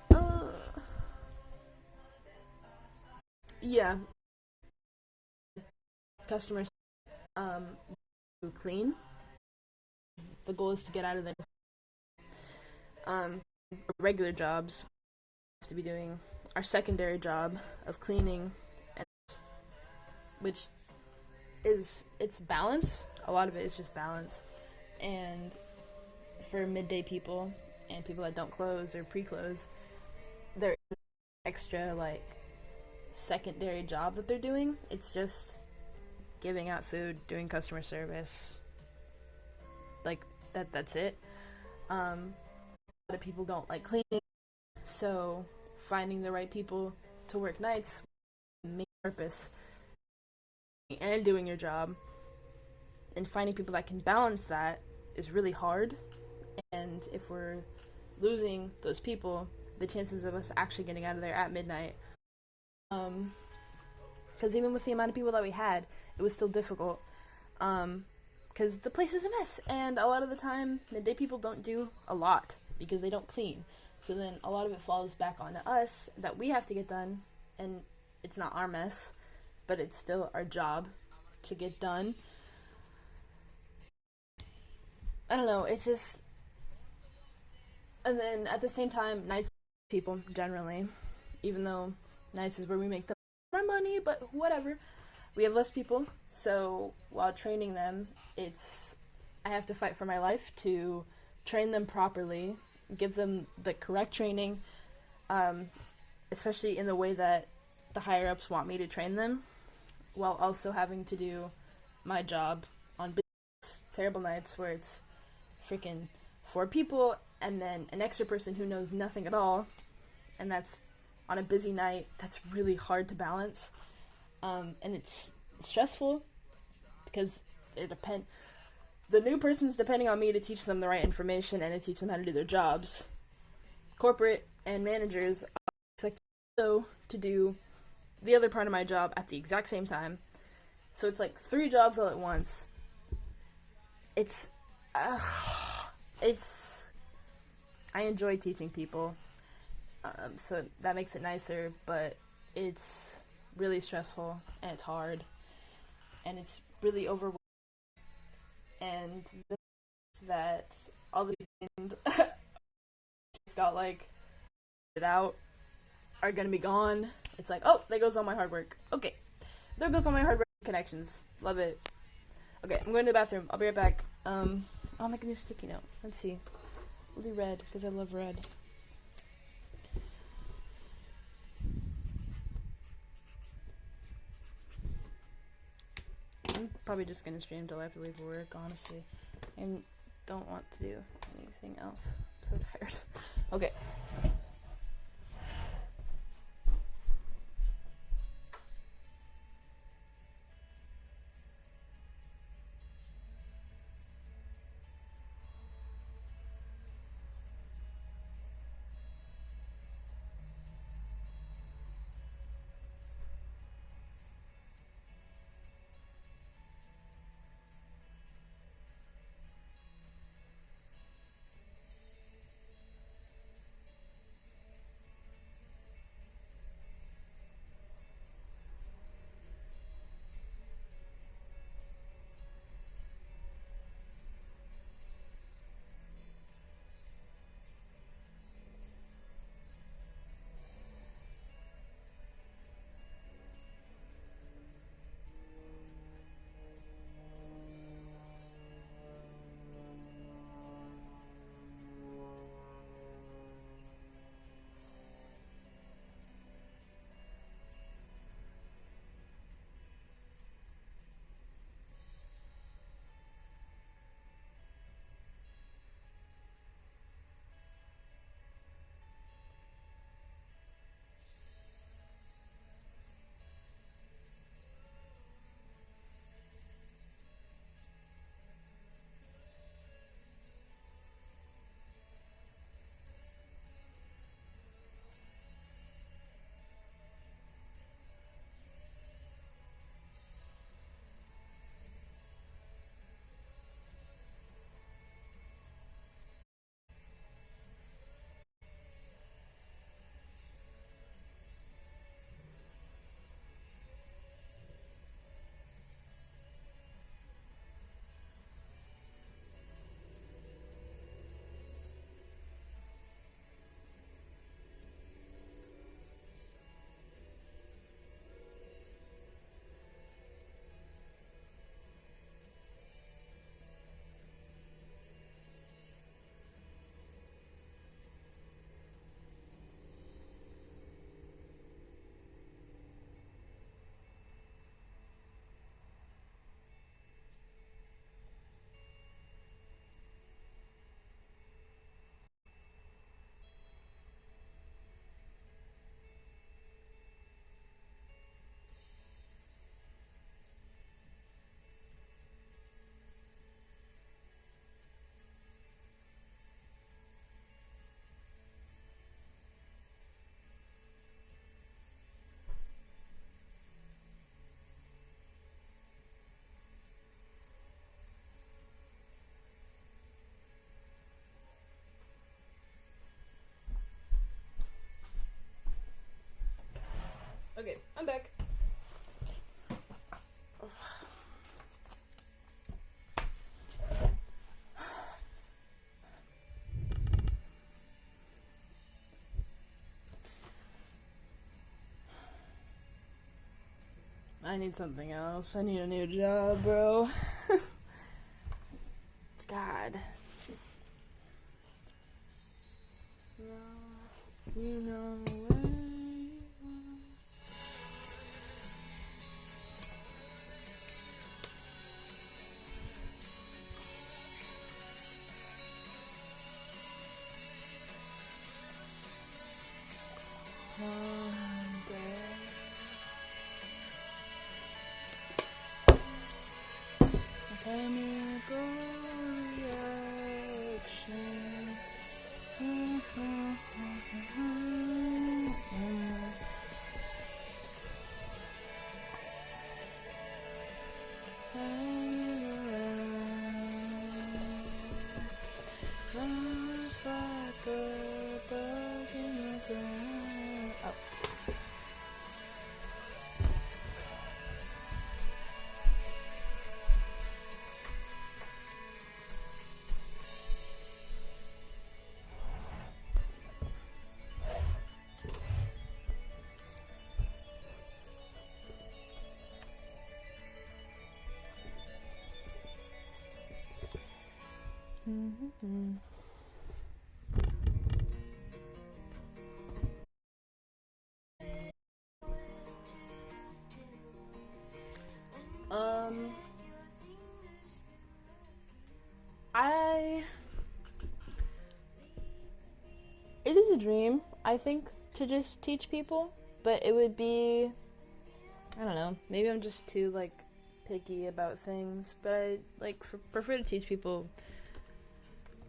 Yeah, customers um to clean. The goal is to get out of their um regular jobs. We have to be doing our secondary job of cleaning, and which is it's balance. A lot of it is just balance, and for midday people and people that don't close or pre-close, there is extra like secondary job that they're doing. It's just giving out food, doing customer service, like that's it. A lot of people don't like cleaning, so finding the right people to work nights, main purpose, and doing your job, and finding people that can balance that is really hard. And if we're losing those people, the chances of us actually getting out of there at midnight, because even with the amount of people that we had, it was still difficult. Because the place is a mess, and a lot of the time, midday people don't do a lot because they don't clean. So then a lot of it falls back onto us that we have to get done, and it's not our mess, but it's still our job to get done. I don't know, it's just. And then at the same time, nights people generally, even though nights is where we make the more money, but whatever. We have less people, so while training them, it's I have to fight for my life to train them properly, give them the correct training, um, especially in the way that the higher ups want me to train them, while also having to do my job on terrible nights where it's freaking 4 people and then an extra person who knows nothing at all, and that's on a busy night. That's really hard to balance, and it's stressful because the new person's depending on me to teach them the right information and to teach them how to do their jobs. Corporate and managers are expected also to do the other part of my job at the exact same time. So it's like 3 jobs all at once. It's I enjoy teaching people, so that makes it nicer, but it's really stressful and it's hard and it's really overwhelming, and that all the just got like it out are gonna be gone. It's like, oh, there goes all my hard work. Okay, there goes all my hard work connections. Love it. Okay, I'm going to the bathroom. I'll be right back. I'll make a new sticky note. Let's see. We'll do red because I love red. I'm probably just gonna stream until I have to leave work, honestly. I don't want to do anything else. I'm so tired. Okay. I need something else. I need a new job, bro. God. You know where you are. One day. Chemical reaction. Just like a bug in the ground. Oh. Mm-hmm. I it is a dream, I think, to just teach people, but it would be, I don't know, maybe I'm just too like picky about things, but I like prefer to teach people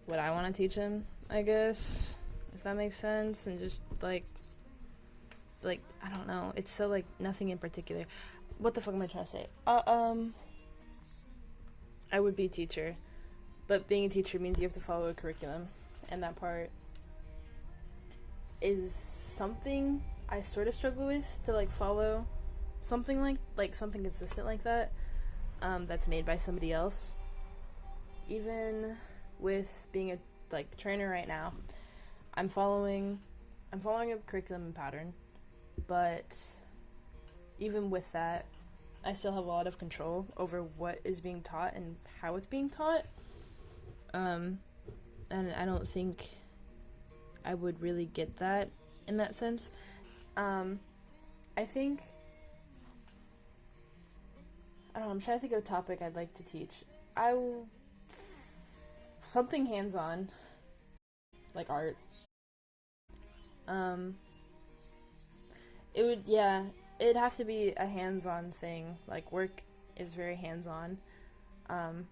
what I want to teach them, I guess, if that makes sense, and just like I don't know, it's so like nothing in particular. What the fuck am I trying to say? I would be a teacher, but being a teacher means you have to follow a curriculum, and that part is something I sort of struggle with, to like follow something like something consistent like that, that's made by somebody else. Even with being a like trainer right now, I'm following a curriculum and pattern, but even with that, I still have a lot of control over what is being taught and how it's being taught. And I don't think I would really get that in that sense. I think, I don't know, I'm trying to think of a topic I'd like to teach. Something hands-on, like art. It'd have to be a hands-on thing. Like, work is very hands-on. And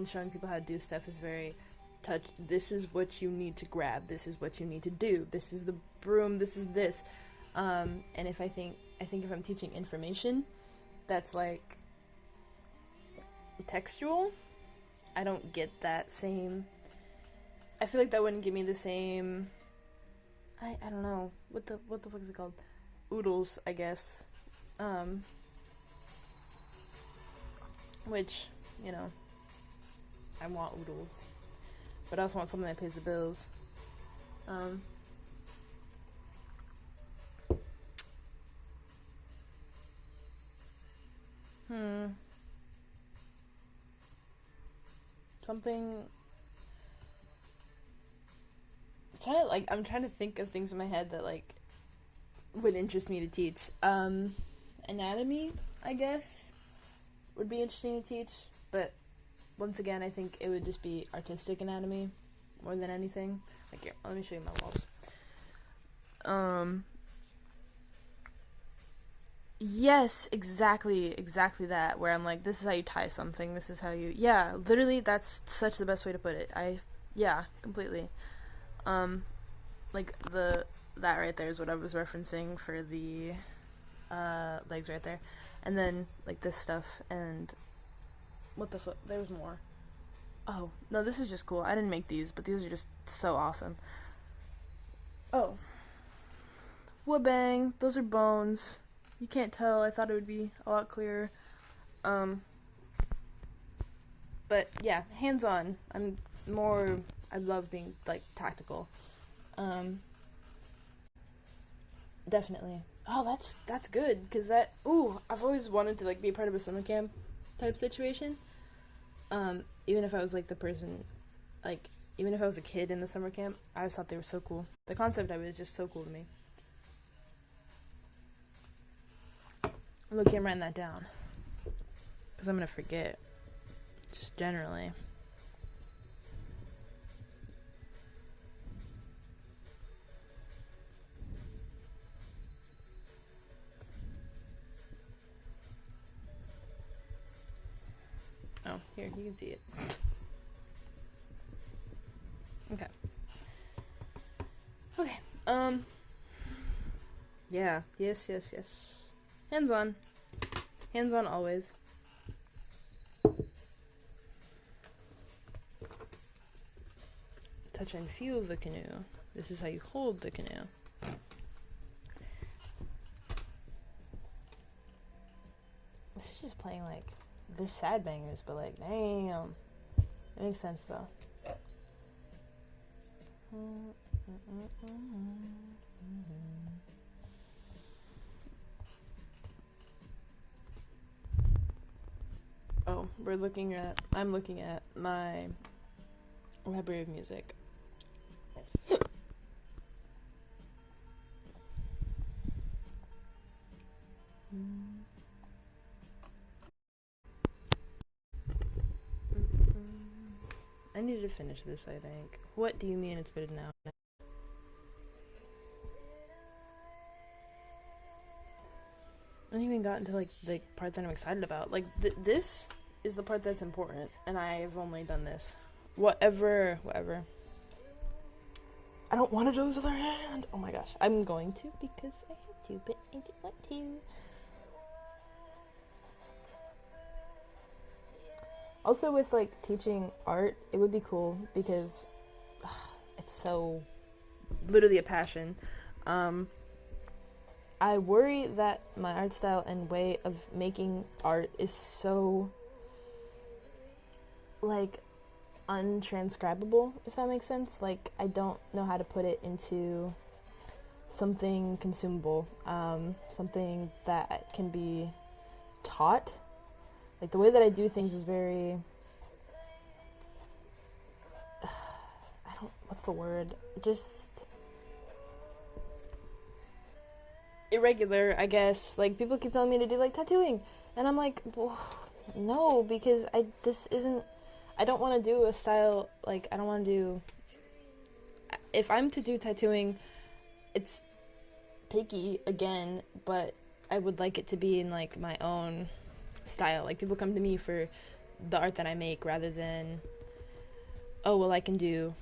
showing people how to do stuff is very touch. This is what you need to grab. This is what you need to do. This is the broom. This is this. And if I think if I'm teaching information that's like textual, I don't get that same. I feel like that wouldn't give me the same. I don't know what the fuck is it called? Oodles, I guess. Which, you know, I want oodles, but I also want something that pays the bills. Something. I'm trying to think of things in my head that like would interest me to teach. Anatomy, I guess, would be interesting to teach, but once again, I think it would just be artistic anatomy more than anything. Like, here, let me show you my walls. Yes, exactly that, where I'm like, this is how you tie something, this is how you, yeah, literally, that's such the best way to put it. Yeah, completely. Like, that right there is what I was referencing for the, legs right there. And then, like, this stuff, and what the fuck, there's more. Oh, no, this is just cool. I didn't make these, but these are just so awesome. Oh. Woodbang, those are bones. You can't tell, I thought it would be a lot clearer. But yeah, hands-on. I love being, like, tactical. Definitely. Oh, that's good, because I've always wanted to, like, be a part of a summer camp type situation. Even if I was, like, the person, like, even if I was a kid in the summer camp, I always thought they were so cool. The concept of it is just so cool to me. Look, I'm writing that down, because I'm gonna forget, just generally. Oh, here, you can see it. Okay. Okay. Yeah. Yes. Hands on. Hands on always. Touch and feel the canoe. This is how you hold the canoe. This is just playing, like, they're sad bangers, but, like, damn. It makes sense, though. Oh, I'm looking at my library of music. I need to finish this, I think. What do you mean it's been now? I haven't even gotten to, like, the part that I'm excited about. Like, this is the part that's important, and I've only done this. Whatever. I don't want to do this other hand. Oh my gosh. I'm going to, because I have to, but I don't want to. Also, with, like, teaching art, it would be cool, because it's so literally a passion. I worry that my art style and way of making art is so, like, untranscribable, if that makes sense. Like, I don't know how to put it into something consumable, something that can be taught. Like, the way that I do things is very, what's the word? Just irregular, I guess. Like, people keep telling me to do, like, tattooing, and I'm like, well, no, because I don't want to do a style, like, I don't want to do, if I'm to do tattooing, it's picky, again, but I would like it to be in, like, my own style. Like, people come to me for the art that I make, rather than, oh, well, I can do,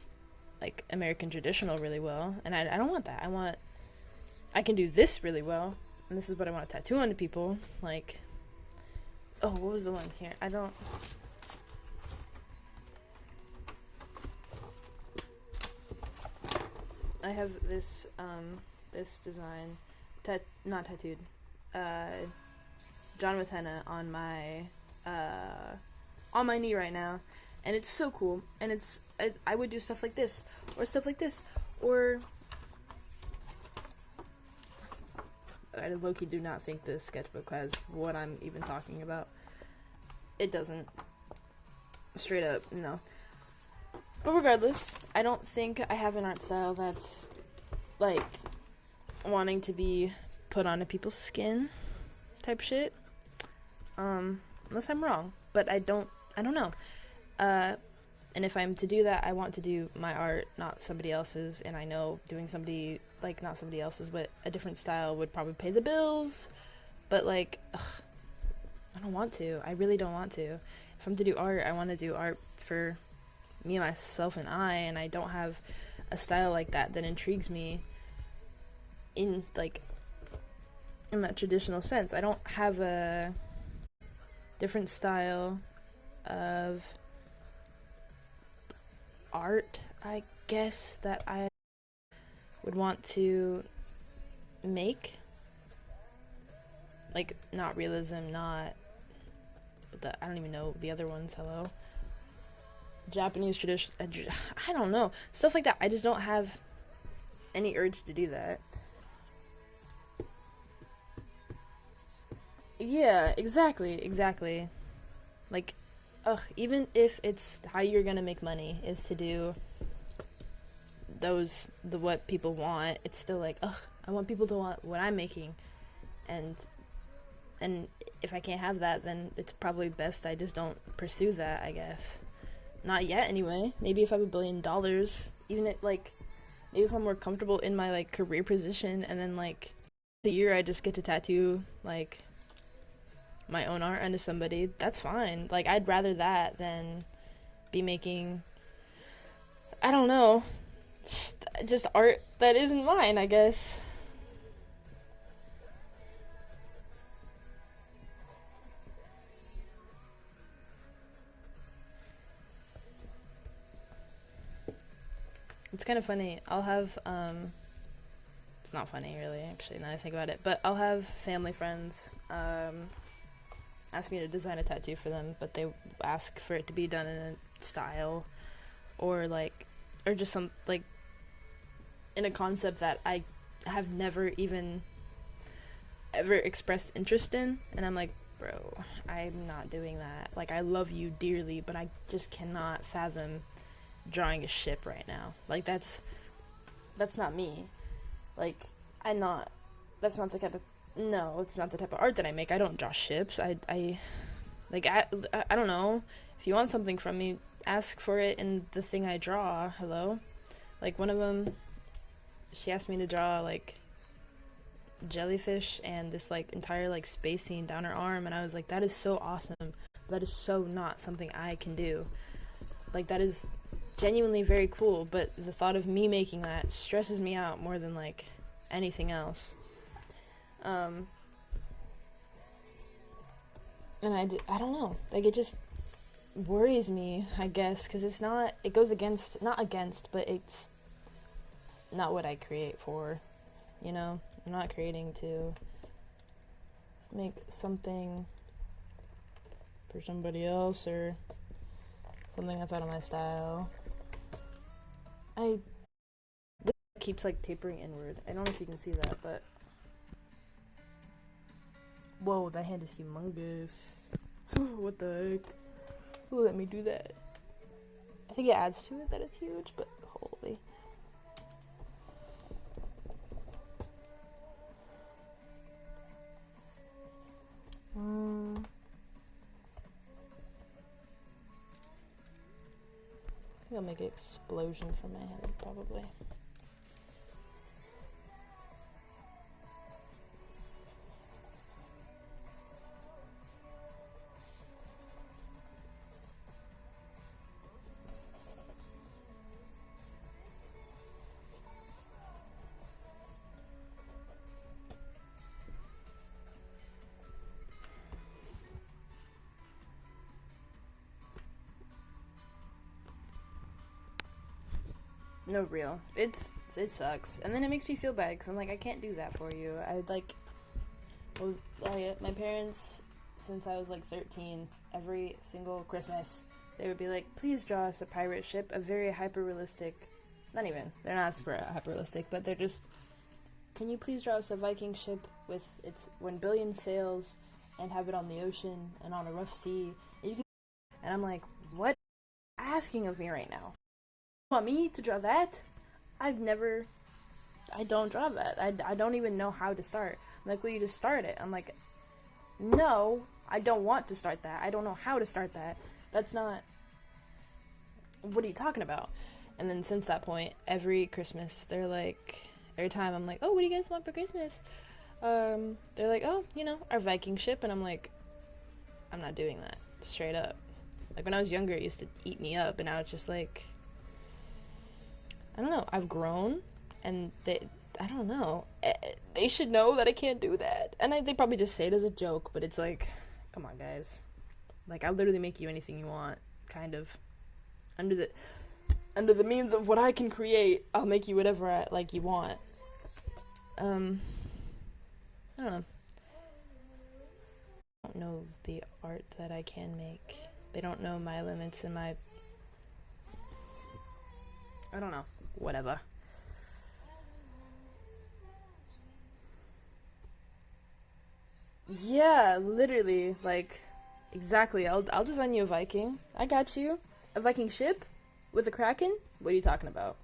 like, American traditional really well, and I don't want that. I can do this really well, and this is what I want to tattoo onto people. Like, oh, what was the one here? I have this, this design, not tattooed, drawn with henna on my knee right now, and it's so cool, and I would do stuff like this, or I low-key do not think this sketchbook has what I'm even talking about. It doesn't. Straight up, no. But regardless, I don't think I have an art style that's, like, wanting to be put onto people's skin type shit. Unless I'm wrong. But I don't know. And if I'm to do that, I want to do my art, not somebody else's, and I know doing somebody, like, not somebody else's, but a different style would probably pay the bills, but, like, I don't want to. I really don't want to. If I'm to do art, I want to do art for me, myself, and I don't have a style like that intrigues me in that traditional sense. I don't have a different style of art, I guess, that I would want to make. Like, not realism, not I don't even know the other ones. Hello. Japanese tradition. I don't know. Stuff like that. I just don't have any urge to do that. Yeah, exactly. Like, ugh, even if it's how you're gonna make money is to do the what people want, it's still like, ugh, I want people to want what I'm making, and and if I can't have that, then it's probably best I just don't pursue that, I guess. Not yet, anyway. Maybe if I have $1 billion, even if, like, maybe if I'm more comfortable in my, like, career position, and then, like, the year I just get to tattoo, like, my own art onto somebody, that's fine. Like, I'd rather that than be making, I don't know, just art that isn't mine, I guess. It's kind of funny. I'll have, it's not funny really, actually, now that I think about it, but I'll have family friends, ask me to design a tattoo for them, but they ask for it to be done in a style, or like, or just some, like, in a concept that I have never even ever expressed interest in, and I'm like, bro, I'm not doing that. Like, I love you dearly, but I just cannot fathom drawing a ship right now. Like, that's not me. Like, I'm not, that's not the type of, no, it's not the type of art that I make. I don't draw ships. Like, I don't know. If you want something from me, ask for it in the thing I draw. Hello? Like, one of them, she asked me to draw, like, jellyfish and this, like, entire, like, space scene down her arm, and I was like, that is so awesome. That is so not something I can do. Like, that is genuinely very cool, but the thought of me making that stresses me out more than, like, anything else. And I don't know. Like, it just worries me, I guess, because it's not, it goes against, not against, but it's not what I create for, you know? I'm not creating to make something for somebody else or something that's out of my style. This keeps, like, tapering inward. I don't know if you can see that, but whoa, that hand is humongous. What the heck? Who let me do that? I think it adds to it that it's huge, but holy. I think I'll make an explosion from my head, probably. No, real. It sucks, and then it makes me feel bad because I'm like, I can't do that for you. I like, well, my parents, since I was like 13, every single Christmas, they would be like, please draw us a pirate ship, a very hyper realistic. Not even. They're not super hyper realistic, but they're just. Can you please draw us a Viking ship with its 1 billion sails, and have it on the ocean and on a rough sea? And I'm like, what? Asking of me right now? Want me to draw that? I don't draw that. I don't even know how to start. I'm like, will you just start it? I'm like, no, I don't want to start that. I don't know how to start that. That's not, what are you talking about? And then since that point, every Christmas, they're like, every time I'm like, oh, what do you guys want for Christmas? They're like, oh, our Viking ship. And I'm like, I'm not doing that, straight up. Like, when I was younger, it used to eat me up, and now it's just like, I don't know, I've grown, and I don't know, they should know that I can't do that, and they probably just say it as a joke, but it's like, come on, guys, like, I'll literally make you anything you want, kind of, under the means of what I can create, I'll make you whatever you want. I don't know. I don't know the art that I can make. They don't know my limits and my, I don't know, whatever. Yeah, literally, like, exactly. I'll design you a Viking. I got you. A Viking ship with a kraken? What are you talking about?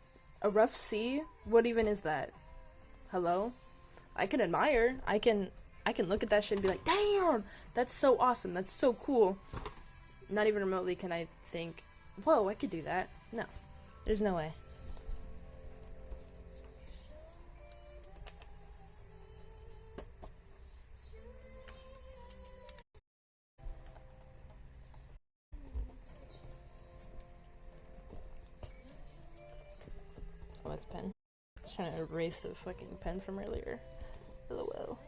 A rough sea? What even is that? Hello? I can admire. I can look at that shit and be like, damn, that's so awesome. That's so cool. Not even remotely can I think, whoa, I could do that. No, there's no way. Oh, that's pen. I was trying to erase the fucking pen from earlier. LOL.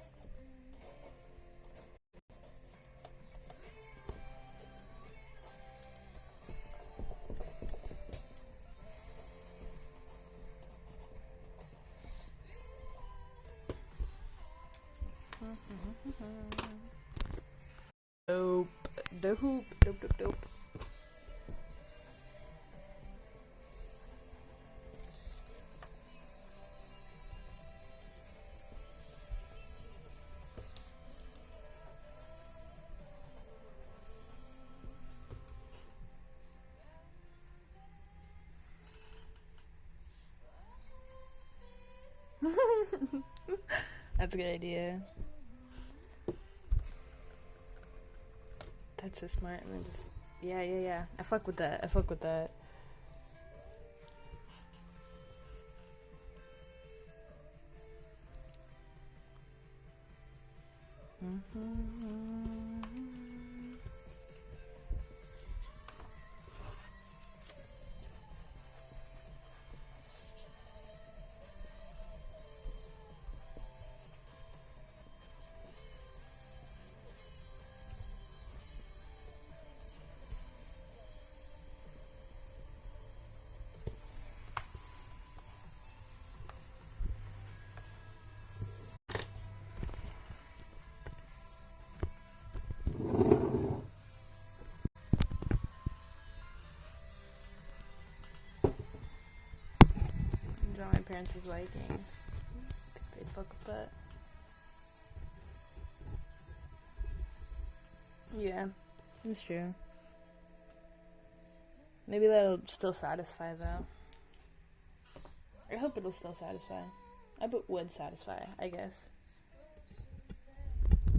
Dope. Dope. Dope, dope, dope. That's a good idea. That's so smart. And then just, yeah. I fuck with that. I fuck with that. Draw my parents as Vikings. They'd fuck with that. Yeah, that's true. Maybe that'll still satisfy though. I hope it'll still satisfy. I hope it would satisfy, I guess.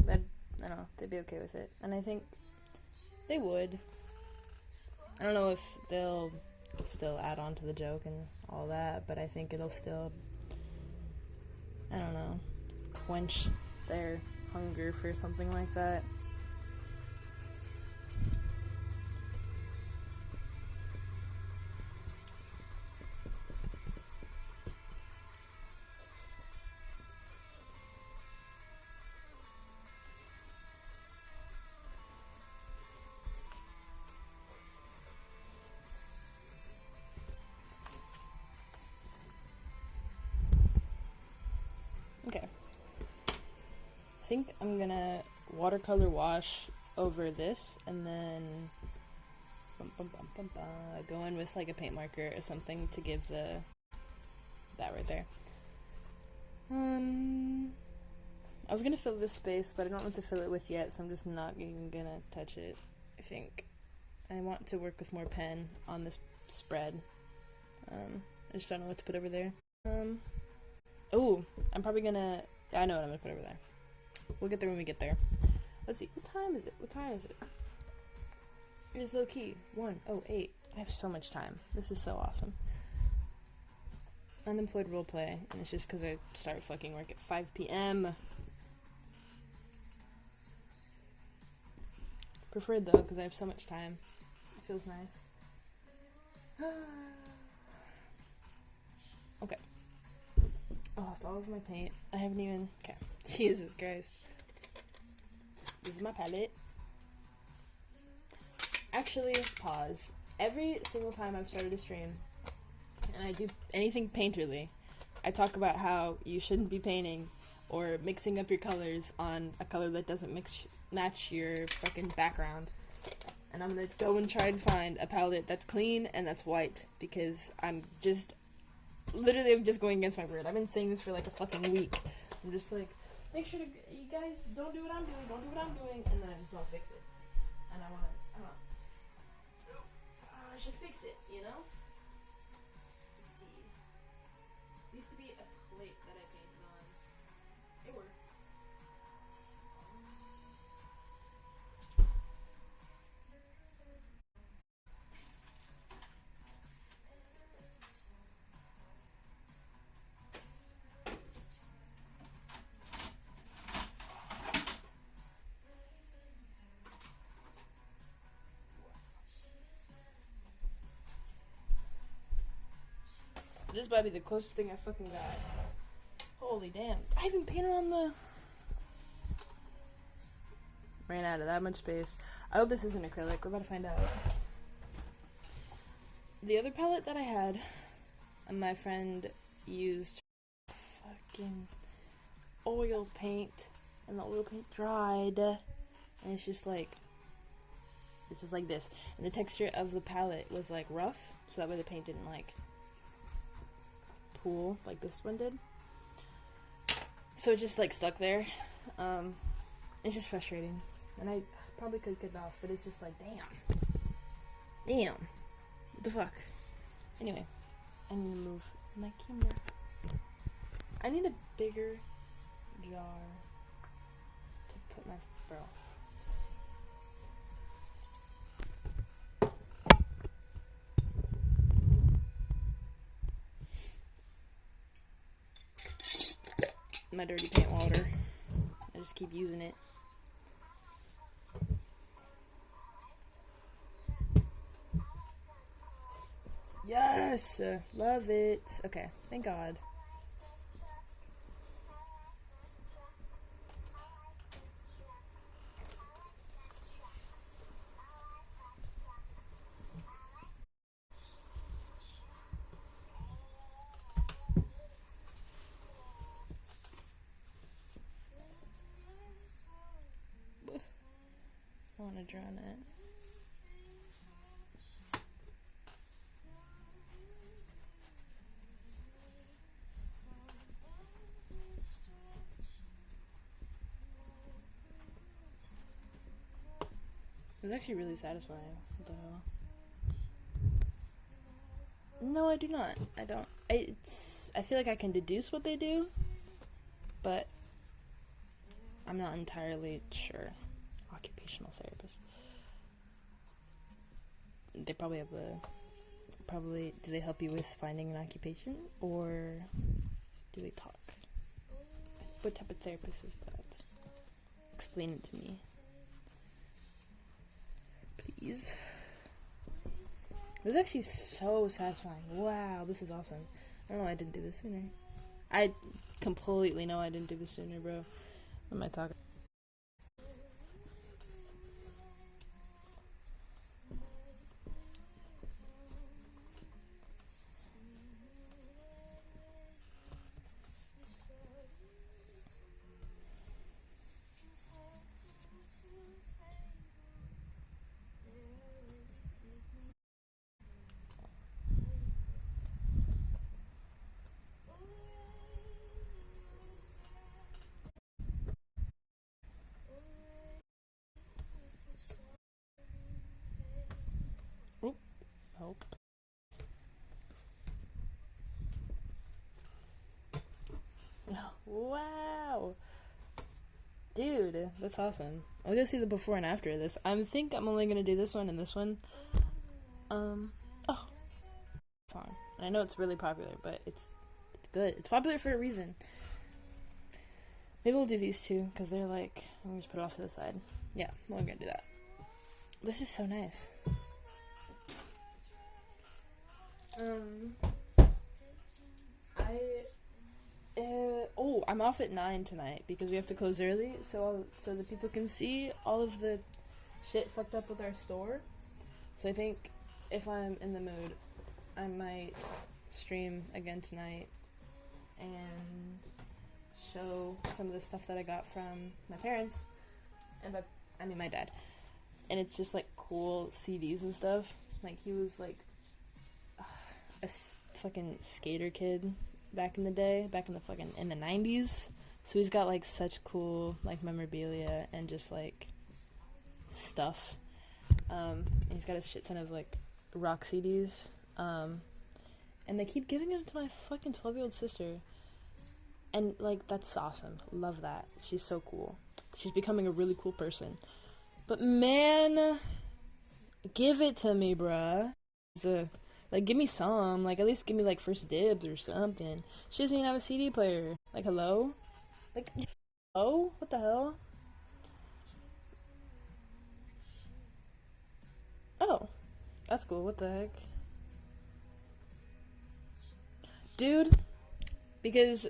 That I don't know, they'd be okay with it. And I think they would. I don't know if they'll still add on to the joke and all that, but I think it'll still, I don't know, quench their hunger for something like that. Okay. I think I'm gonna watercolor wash over this and then go in with like a paint marker or something to give that right there. I was gonna fill this space, but I don't know what to fill it with yet, so I'm just not even gonna touch it. I think I want to work with more pen on this spread. I just don't know what to put over there. Oh, I'm probably gonna. I know what I'm gonna put over there. We'll get there when we get there. Let's see. What time is it? What time is it? It is low key. 1:08. I have so much time. This is so awesome. Unemployed roleplay, and it's just because I start fucking work at 5 p.m. Preferred though, because I have so much time. It feels nice. Okay. I lost all of my paint. I haven't even. Okay. Jesus Christ. This is my palette. Actually, pause. Every single time I've started a stream and I do anything painterly, I talk about how you shouldn't be painting or mixing up your colors on a color that doesn't match your fucking background. And I'm gonna go and try and find a palette that's clean and that's white because I'm just going against my word. I've been saying this for like a fucking week. I'm just like, make sure to, you guys don't do what I'm doing, don't do what I'm doing, and then don't fix it. And I should fix it, you know? Let's see. Used to be a plate that I painted on. It worked. This might be the closest thing I fucking got. Holy damn. I even painted on the... Ran out of that much space. I hope this isn't acrylic. We're about to find out. The other palette that I had, my friend used fucking oil paint. And the oil paint dried. And it's just like this. And the texture of the palette was like rough. So that way the paint didn't like... pool like this one did, so it just like stuck there. It's just frustrating, and I probably could get it off, but it's just like damn, what the fuck. Anyway, I need to move my camera. I need a bigger jar to put my bro. My dirty paint water. I just keep using it. Yes! Love it. Okay, thank God. I want to drown it. It was actually really satisfying. What the hell? No, I do not. I don't. I feel like I can deduce what they do, but I'm not entirely sure. Occupational therapist. They probably have do they help you with finding an occupation, or do they talk? What type of therapist is that? Explain it to me, please. It was actually so satisfying. Wow, this is awesome. I don't know why I didn't do this sooner. I completely know I didn't do this sooner, bro. What am I talking? Help. Wow. Dude, that's awesome. I'll go see the before and after of this. I think I'm only gonna do this one and this one. Song. And I know it's really popular, but it's good. It's popular for a reason. Maybe we'll do these two, because they're like, I'm gonna just put it off to the side. Yeah, we're gonna do that. This is so nice. I'm off at 9 tonight because we have to close early, so that people can see all of the shit fucked up with our store. So I think if I'm in the mood, I might stream again tonight and show some of the stuff that I got from my parents, and my dad. And it's just like cool CDs and stuff. Like, he was like a fucking skater kid back in the day, in the 90s, So he's got like such cool like memorabilia and just like stuff. He's got a shit ton of like rock CDs. And they keep giving them to my fucking 12-year-old sister. And like that's awesome. Love that. She's so cool. She's becoming a really cool person. But man, give it to me, bruh. Like, give me some. Like, at least give me, like, first dibs or something. She doesn't even have a CD player. Like, hello? Like, oh? What the hell? Oh. That's cool. What the heck? Dude, because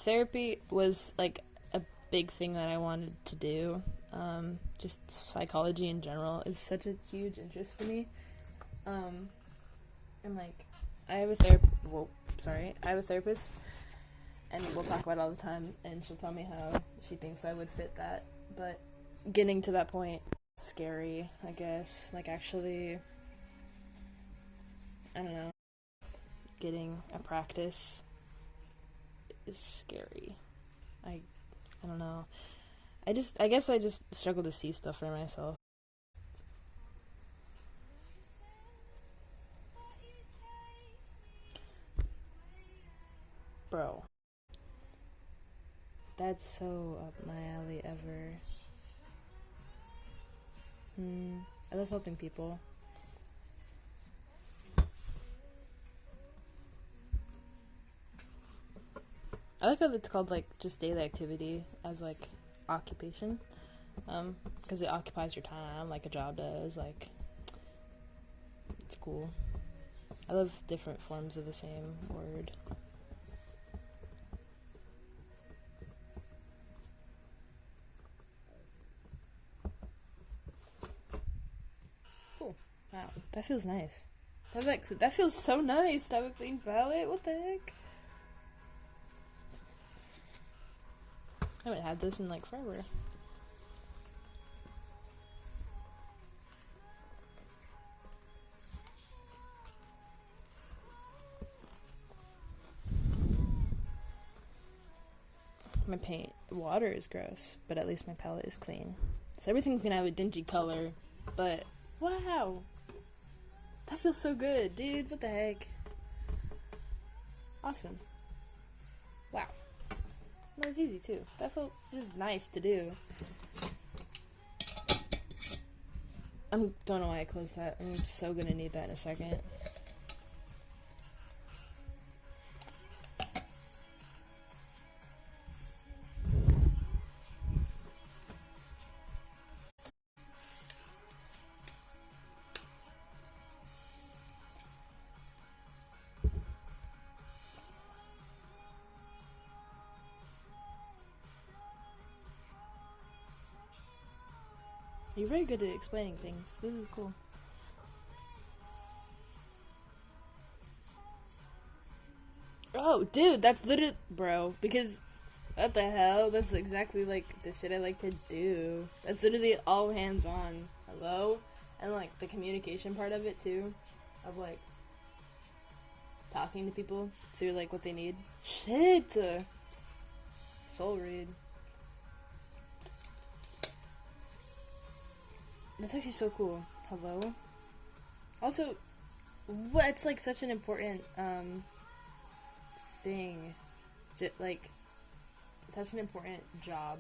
therapy was, like, a big thing that I wanted to do. Just psychology in general is such a huge interest to me. And like, I have a therapist, and we'll talk about it all the time, and she'll tell me how she thinks I would fit that, but getting to that point, scary, I guess, like actually, I don't know, getting a practice is scary. I don't know. I guess I just struggle to see stuff for myself. Bro. That's so up my alley ever. I love helping people. I like how it's called like just daily activity as like occupation. Because it occupies your time like a job does. Like, it's cool. I love different forms of the same word. Cool. Wow, that feels nice. That feels so nice to have a clean palette. What the heck? I haven't had this in like forever. My paint water is gross, but at least my palette is clean. So everything's gonna have a dingy color, but wow, that feels so good, dude. What the heck? Awesome. Wow. That was easy too. That felt just nice to do. Don't know why I closed that. I'm so gonna need that in a second. You're very good at explaining things. This is cool. Oh, dude, that's literally, bro, because what the hell? That's exactly like the shit I like to do. That's literally all hands on. Hello? And like the communication part of it too. Of like talking to people through like what they need. Shit! Soul read. That's actually so cool. Hello? Also, it's like such an important thing. Like, such an important job.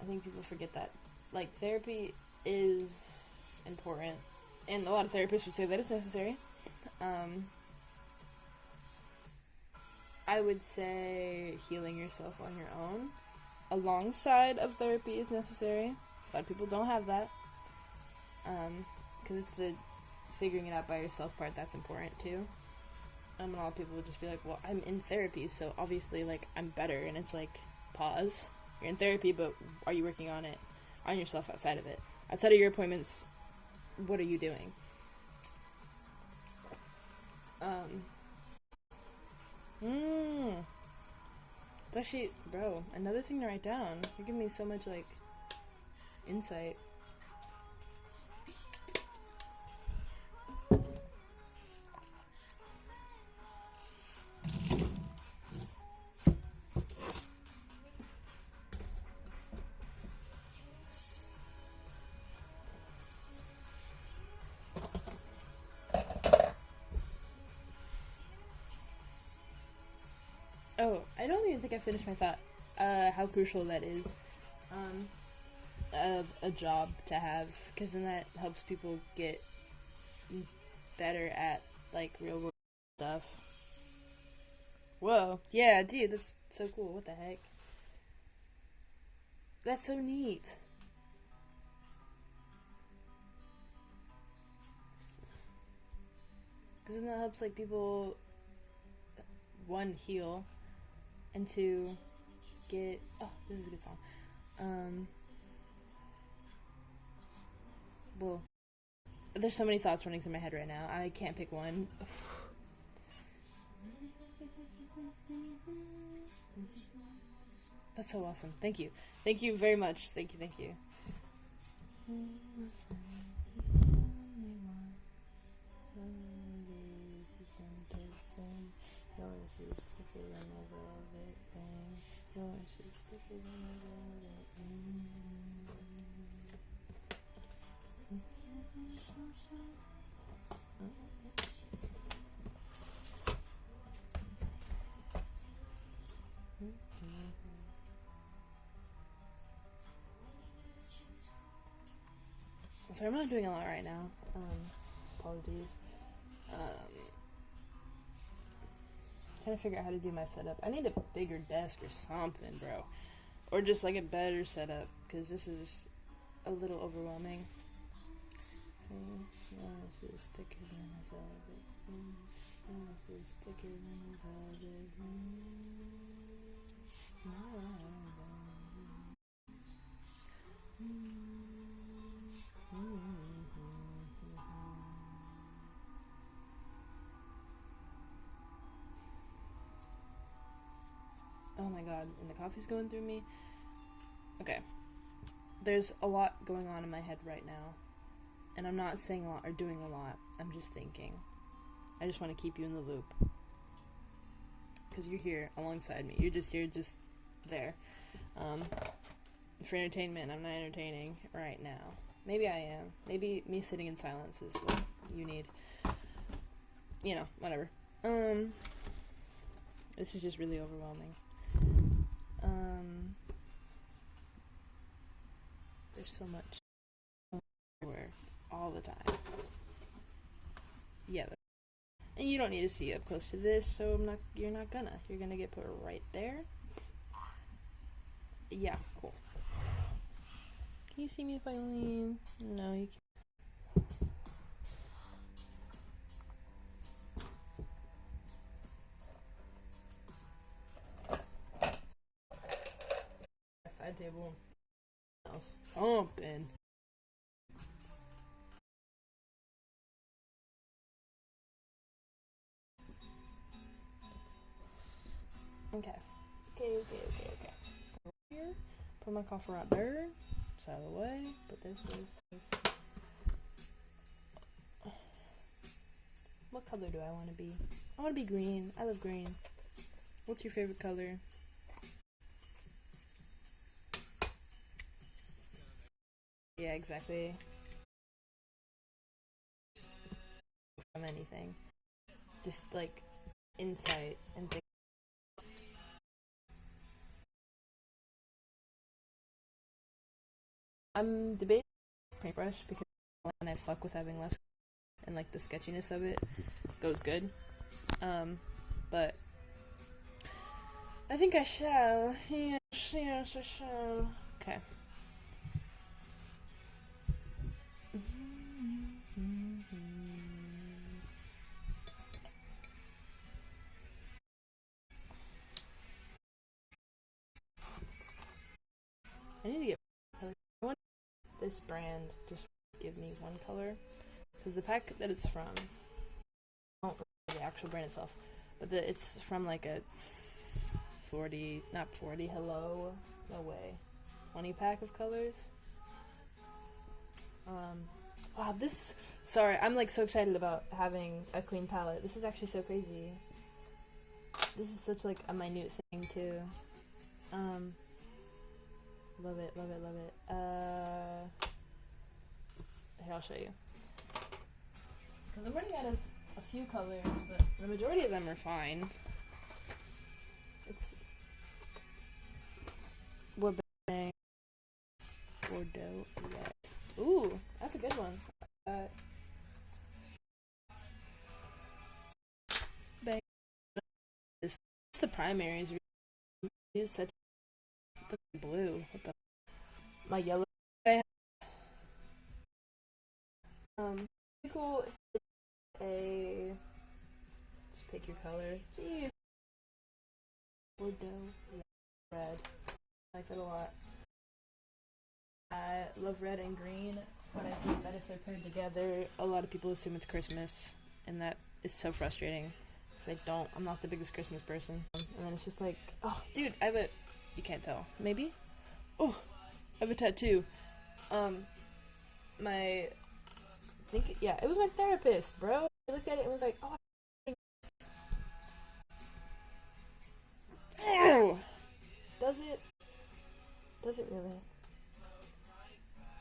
I think people forget that. Like, therapy is important. And a lot of therapists would say that it's necessary. I would say healing yourself on your own alongside of therapy is necessary. A lot of people don't have that. Because it's the figuring it out by yourself part that's important too. And a lot of people would just be like, well, I'm in therapy, so obviously, like, I'm better. And it's like, pause. You're in therapy, but are you working on it? On yourself outside of it? Outside of your appointments, what are you doing? Actually, bro, another thing to write down. You're giving me so much, like, insight. Oh, I don't even think I finished my thought. How crucial that is. Of a job to have, because then that helps people get better at like real world stuff. Whoa, yeah, dude, that's so cool. What the heck? That's so neat. Because then that helps like people, one, heal, and two, get. Oh, this is a good song. Well, there's so many thoughts running through my head right now. I can't pick one. That's so awesome. Thank you. Thank you very much. Thank you. Thank you. Sorry, I'm not doing a lot right now. Apologies. Trying to figure out how to do my setup. I need a bigger desk or something, bro. Or just like a better setup, because this is a little overwhelming. Yours is thicker than a velvet. Yours is thicker than a velvet. Oh my god, and the coffee's going through me. Okay. There's a lot going on in my head right now. And I'm not saying a lot or doing a lot. I'm just thinking. I just want to keep you in the loop. Because you're here alongside me. You're just here, just there. For entertainment, I'm not entertaining right now. Maybe I am. Maybe me sitting in silence is what you need. You know, whatever. This is just really overwhelming. There's so much everywhere, all the time. Yeah, and you don't need to see up close to this, so you're not gonna. You're gonna get put right there. Yeah, cool. Can you see me if I lean? No, you can't. Side table. Something. Okay. Here. Put my coffee right there. It's out of the way. Put this. What color do I want to be? I want to be green. I love green. What's your favorite color? Yeah, exactly. From anything. Just like insight and things. I'm debating paintbrush because when I fuck with having less and like the sketchiness of it goes good. But I think I shall. Yes, I shall. Okay. I need to get color. I want this brand just give me one color because the pack that it's from, I don't remember the actual brand itself, but it's from like a 40, not 40. Hello, no way, 20 pack of colors. Wow, this. Sorry, I'm like so excited about having a clean palette. This is actually so crazy. This is such like a minute thing too. Love it. Here, I'll show you. Because I'm running out of a few colors, but the majority of them are fine. It's Bordeaux red. Ooh, that's a good one. This is the primaries. Use such blue. What the? My yellow. Cool. A. Just pick your color. Jeez. Bordeaux red. I like that a lot. I love red and green, but I think that if they're paired together, a lot of people assume it's Christmas, and that is so frustrating. Cause I'm not the biggest Christmas person. And then it's just like, oh, dude, you can't tell. Maybe? Oh, I have a tattoo. It was my therapist, bro. I looked at it and was like, oh, does it? Does it really?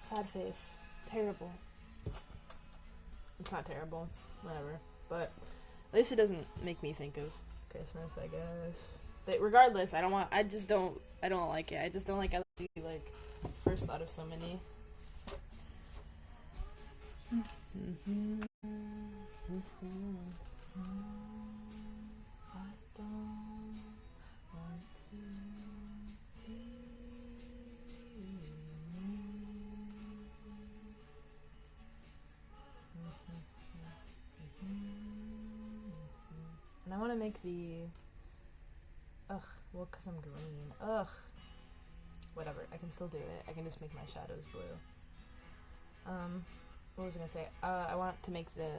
Sad face. Terrible. It's not terrible. Whatever. But at least it doesn't make me think of Christmas, I guess. But regardless, I don't like it. I just don't like like first thought of so many. And I want to make because I'm green. Whatever, I can still do it. I can just make my shadows blue. What was I gonna say? I want to make the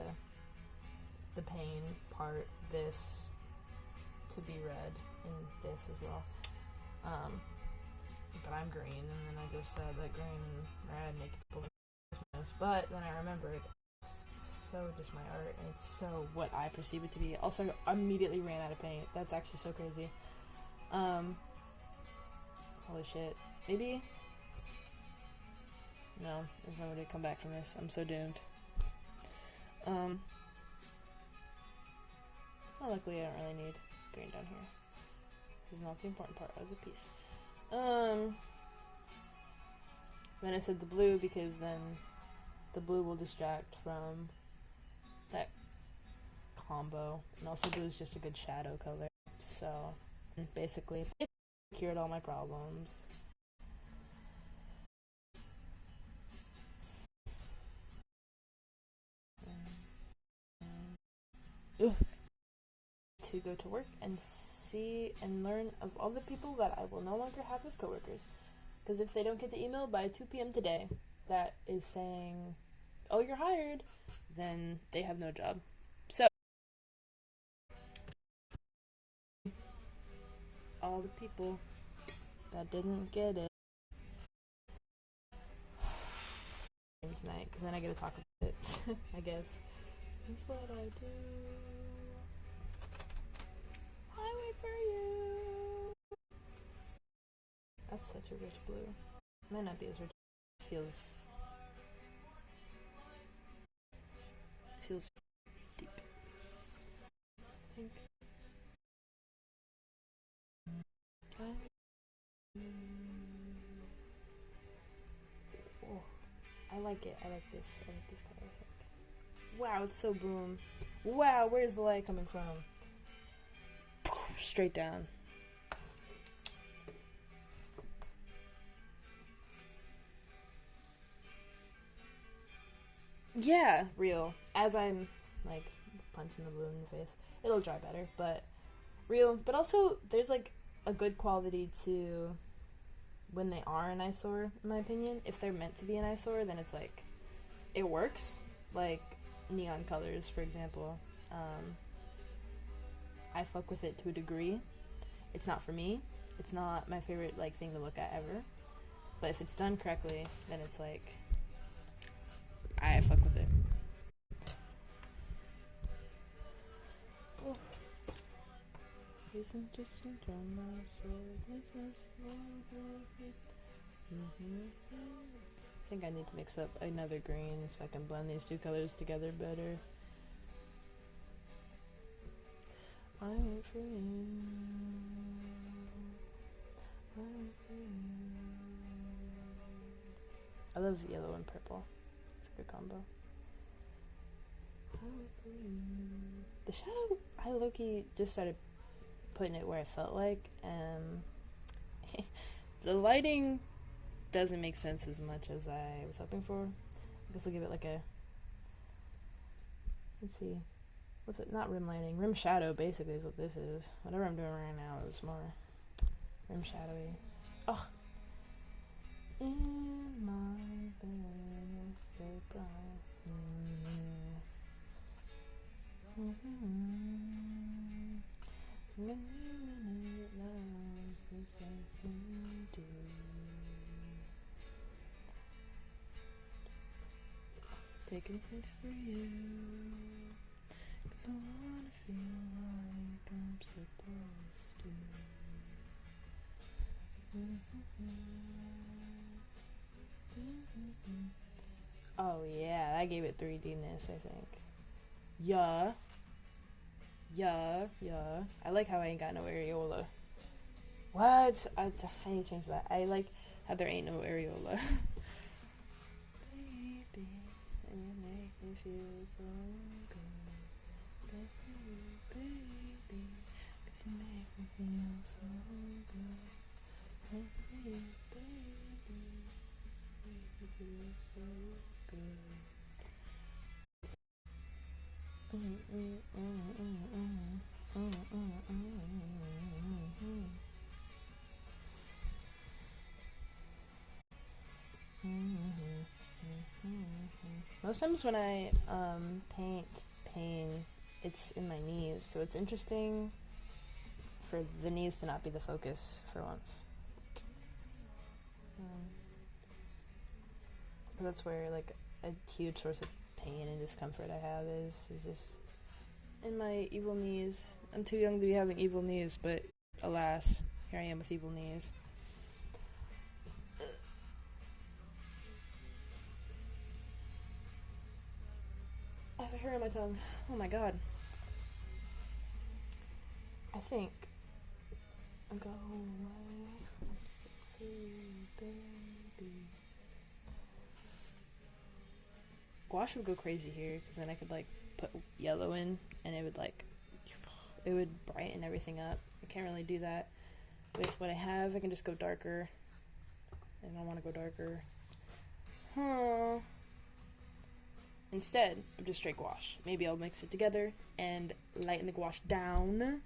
pain part this to be red and this as well. But I'm green, and then I just said that green and red make people Christmas. But then I remembered it's so just my art, and it's so what I perceive it to be. Also, I immediately ran out of paint. That's actually so crazy. Holy shit. Maybe? No, there's no way to come back from this. I'm so doomed. Well, luckily I don't really need green down here. This is not the important part of the piece. Then I said the blue because then the blue will distract from that combo. And also blue is just a good shadow color. So, basically, it cured all my problems. To go to work and see and learn of all the people that I will no longer have as coworkers. Because if they don't get the email by 2 p.m. today that is saying, oh, you're hired, then they have no job. So, all the people that didn't get it tonight, because then I get to talk about it, I guess. That's what I do. I wait for you. That's such a rich blue. Might not be as rich. Feels deep. Pink. Oh, I like it. I like this. I like this color. Wow, it's so boom. Wow, where's the light coming from? Straight down. Yeah, real. As I'm like punching the blue in the face, it'll dry better, but real. But also, there's like a good quality to when they are an eyesore, in my opinion. If they're meant to be an eyesore, then it's like it works. Like neon colors, for example. I fuck with it to a degree. It's not for me. It's not my favorite like thing to look at ever. But if it's done correctly, then it's like I fuck with it. Oh. I think I need to mix up another green so I can blend these two colors together better. I wait for you. I wait for you. I love yellow and purple. It's a good combo. The shadow, I low-key just started putting it where I felt like, and the lighting doesn't make sense as much as I was hoping for. I guess I'll give it like a, let's see, what's it, not rim lighting, rim shadow basically is what this is. Whatever I'm doing right now is more rim shadowy. Oh, in my bed so bright. Taking things for you, 'cause I wanna feel like I'm supposed to. Oh yeah, that gave it 3D-ness, I think. Yeah. I like how I ain't got no areola. What? I need to change that. I like how there ain't no areola. Baby, and you make me feel so good. Baby, 'cause you make me feel so good. Baby, make me feel so good. Most times when I paint pain, it's in my knees, so it's interesting for the knees to not be the focus for once. But that's where like a huge source of pain and discomfort I have is just in my evil knees. I'm too young to be having evil knees, but alas, here I am with evil knees. I have a hair on my tongue. Oh my god. I think I'll go away. Baby. Gouache would go crazy here, because then I could like put yellow in and it would brighten everything up. I can't really do that with what I have. I can just go darker, and I don't want to go darker. Instead of just straight gouache, maybe I'll mix it together and lighten the gouache down,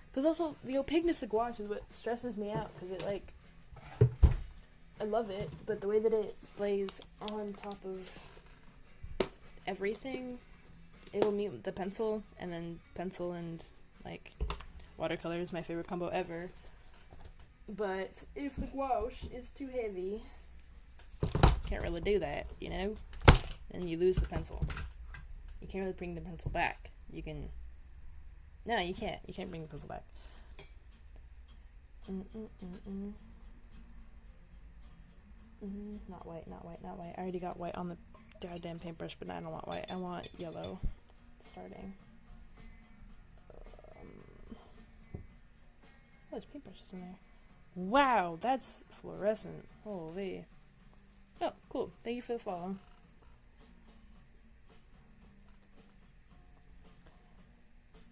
because also the opaqueness of gouache is what stresses me out, because it like, I love it, but the way that it lays on top of everything, it'll meet the pencil, and then pencil and like watercolor is my favorite combo ever. But if the gouache is too heavy, can't really do that, you know? And you lose the pencil. You can't really bring the pencil back. You can, no, you can't bring the pencil back. Not white. I already got white on the goddamn paintbrush, but I don't want white. I want yellow. Starting. Oh, there's paintbrushes in there. Wow, that's fluorescent. Holy. Oh, cool. Thank you for the follow.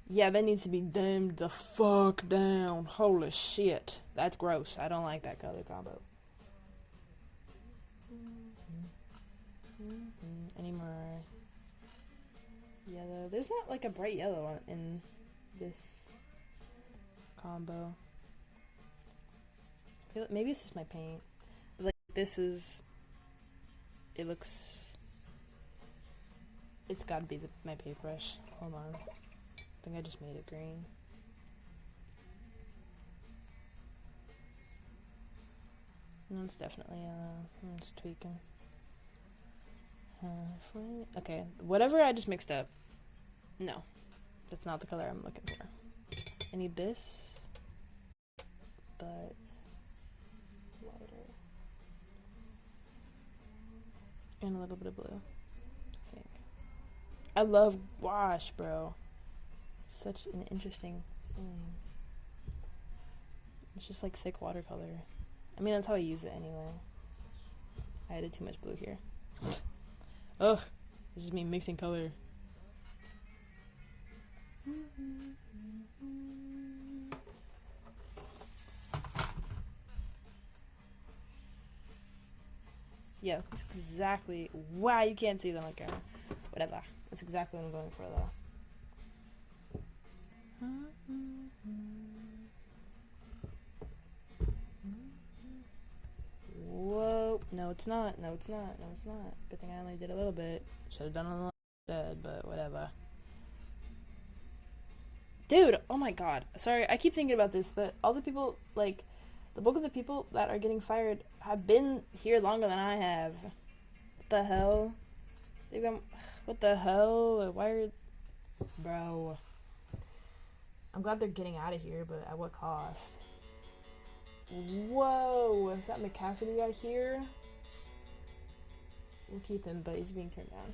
Yeah, that needs to be dimmed the fuck down. Holy shit. That's gross. I don't like that color combo. Any more yellow? There's not like a bright yellow in this combo. I feel like maybe it's just my paint. But like this is, it looks, it's gotta be my paintbrush. Hold on. I think I just made it green. No, it's definitely yellow. I'm just tweaking. Okay, whatever I just mixed up. No, that's not the color I'm looking for. I need this, but lighter. And a little bit of blue, I think. I love gouache, bro. Such an interesting thing. It's just like thick watercolor. I mean, that's how I use it anyway. I added too much blue here. Ugh, it's just me mixing color. Yeah, that's exactly. Wow, you can't see them on camera. Whatever. That's exactly what I'm going for, though. Whoa. No, it's not. No, it's not. No, it's not. Good thing I only did a little bit. Should have done a lot instead, but whatever. Dude, oh my god. Sorry, I keep thinking about this, but all the people, like, the bulk of the people that are getting fired have been here longer than I have. What the hell? They've been, what the hell? Why are... Bro. I'm glad they're getting out of here, but at what cost? Whoa! Is that McCafferty out here? We'll keep him, but he's being turned down.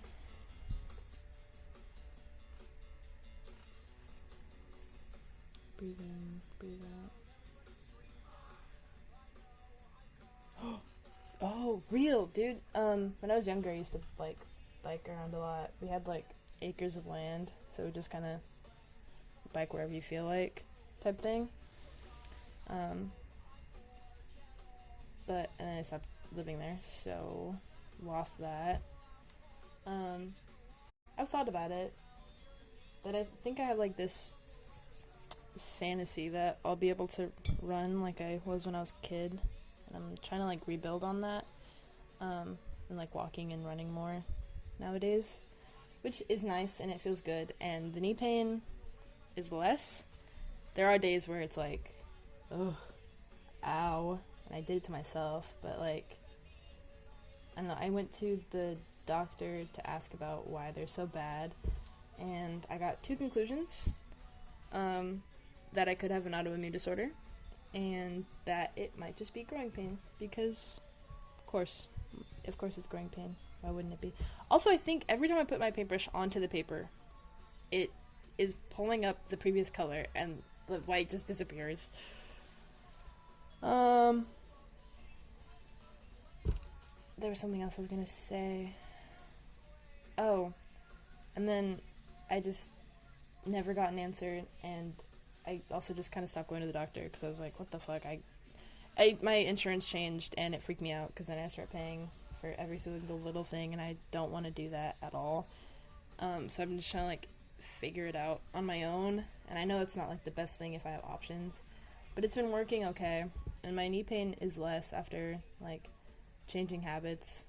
Breathe in, breathe out. Oh, real, dude. When I was younger, I used to, like, bike around a lot. We had, like, acres of land, so we just kind of bike wherever you feel like type thing. But, and then I stopped living there, so lost that. I've thought about it, but I think I have, like, this fantasy that I'll be able to run like I was when I was a kid, and I'm trying to, like, rebuild on that, and, like, walking and running more nowadays, which is nice, and it feels good, and the knee pain is less. There are days where it's like, ugh, ow, and I did it to myself, but, like, I don't know, I went to the doctor to ask about why they're so bad, and I got two conclusions. That I could have an autoimmune disorder, and that it might just be growing pain, because, of course it's growing pain. Why wouldn't it be? Also, I think every time I put my paintbrush onto the paper, it is pulling up the previous color, and the white just disappears. There was something else I was gonna say. Oh, and then I just never got an answer, and I also just kind of stopped going to the doctor because I was like, what the fuck? My insurance changed, and it freaked me out because then I started paying for every single little thing, and I don't want to do that at all. So I'm just trying to, like, figure it out on my own, and I know it's not, like, the best thing if I have options, but it's been working okay, and my knee pain is less after, like, changing habits.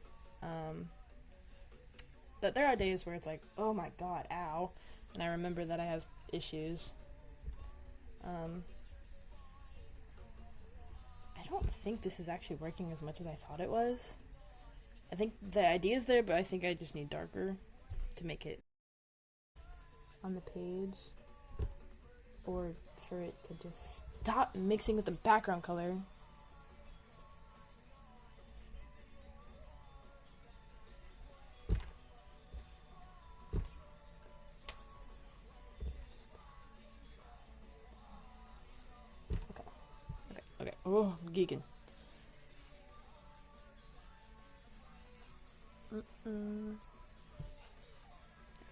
But there are days where it's like, oh my god, ow, and I remember that I have issues. I don't think this is actually working as much as I thought it was. I think the idea is there, but I think I just need darker to make it on the page, or for it to just stop mixing with the background color. Okay. Oh, I'm geeking.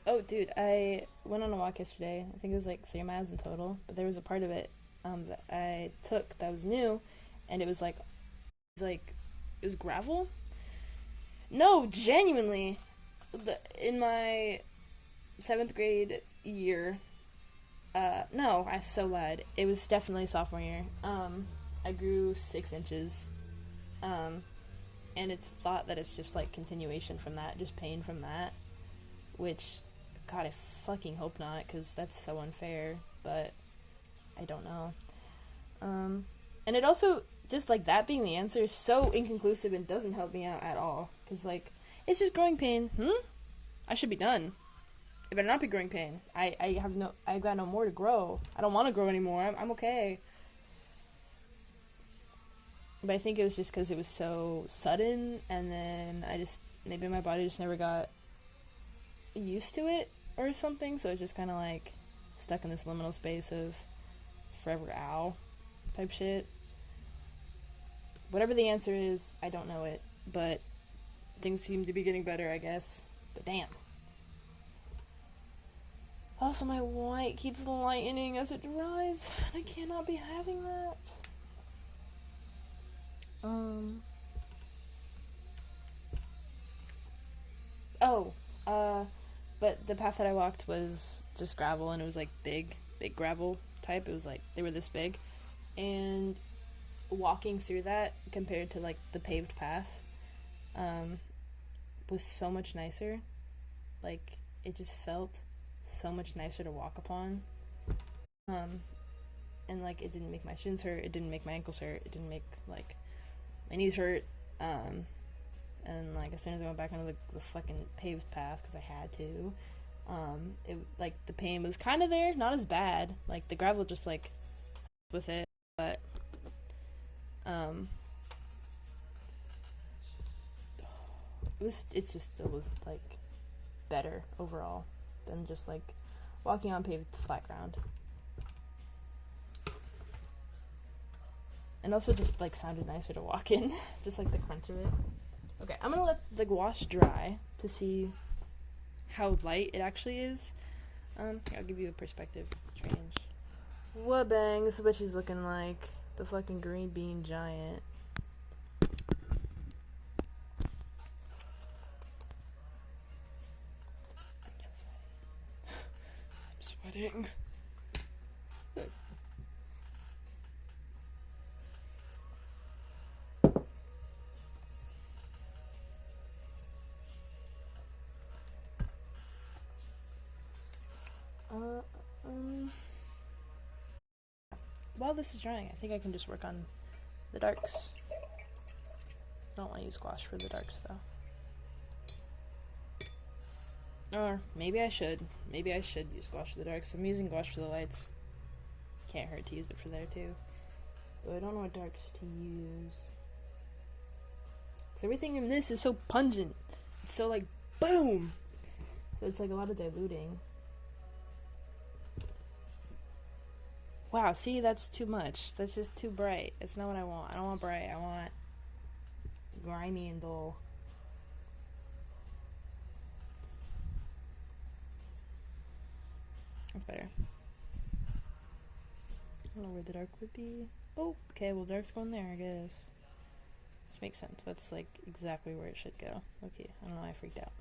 Oh, dude, I went on a walk yesterday. I think it was like 3 miles in total, but there was a part of it that I took that was new, and it was it was gravel. No, genuinely, in my 7th grade year. No, I so lied. It was definitely sophomore year. I grew 6 inches. And it's thought that it's just, like, continuation from that, just pain from that. Which, God, I fucking hope not, because that's so unfair. But I don't know. And it also, just, like, that being the answer is so inconclusive and doesn't help me out at all. Because, like, it's just growing pain. I should be done. It better not be growing pain. I've got no more to grow. I don't want to grow anymore. I'm okay. But I think it was just because it was so sudden, and then maybe my body just never got used to it or something, so it's just kind of like stuck in this liminal space of forever ow type shit. Whatever the answer is, I don't know it, but things seem to be getting better, I guess. But damn. Also, my white keeps lightening as it dries. I cannot be having that. Oh, but the path that I walked was just gravel, and it was like big gravel type. It was like they were this big, and walking through that compared to like the paved path, was so much nicer. Like it just felt so much nicer to walk upon. And like it didn't make my shins hurt. It didn't make my ankles hurt. It didn't make like my knees hurt. And like as soon as I went back onto the fucking paved path because I had to, it like the pain was kind of there, not as bad. Like the gravel just like with it, but it was like better overall than just like walking on paved flat ground. And also just like sounded nicer to walk in. Just like the crunch of it. Okay, I'm gonna let the wash dry to see how light it actually is. I'll give you a perspective change. What bang, this bitch is looking like the fucking green bean giant. I'm so sweaty. I'm sweating. While this is drying, I think I can just work on the darks. I don't want to use gouache for the darks, though. Or maybe I should. Maybe I should use gouache for the darks. I'm using gouache for the lights. Can't hurt to use it for there, too. But I don't know what darks to use. Because everything in this is so pungent. It's so, like, boom! So it's, like, a lot of diluting. Wow, see, that's too much. That's just too bright. That's not what I want. I don't want bright. I want grimy and dull. That's better. I don't know where the dark would be. Oh, okay, well, dark's going there, I guess. Which makes sense. That's, like, exactly where it should go. Okay, I don't know why I freaked out.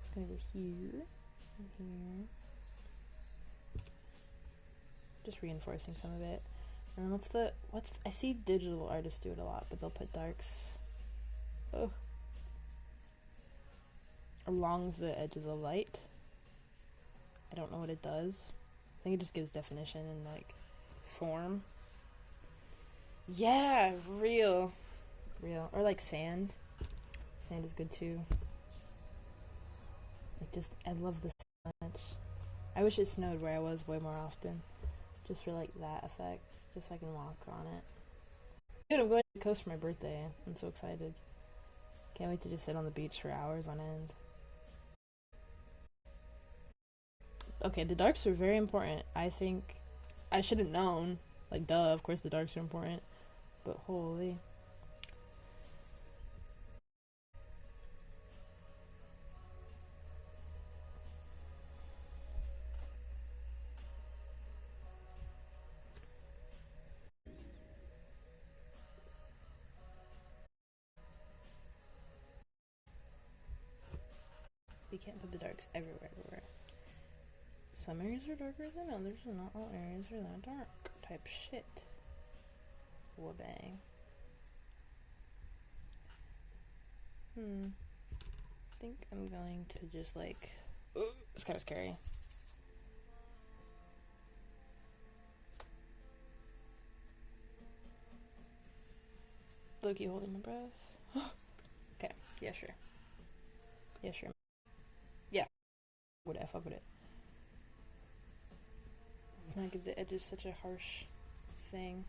It's gonna go here, and here. Just reinforcing some of it. And then I see digital artists do it a lot, but they'll put darks along the edge of the light. I don't know what it does. I think it just gives definition and like form. Yeah, real. Or like sand. Sand is good too. Like I love this so much. I wish it snowed where I was way more often. Just for like that effect. Just so I can walk on it. Dude, I'm going to the coast for my birthday. I'm so excited. Can't wait to just sit on the beach for hours on end. Okay, the darks are very important. I think I should have known. Like, duh, of course the darks are important. But holy. We can't put the darks everywhere. Some areas are darker than others, and not all areas are that dark. Type shit. Wabang. I think I'm going to just like... It's kind of scary. Loki holding my breath. Okay, yeah, sure. Yeah. Fuck with it. Like the edge is such a harsh thing.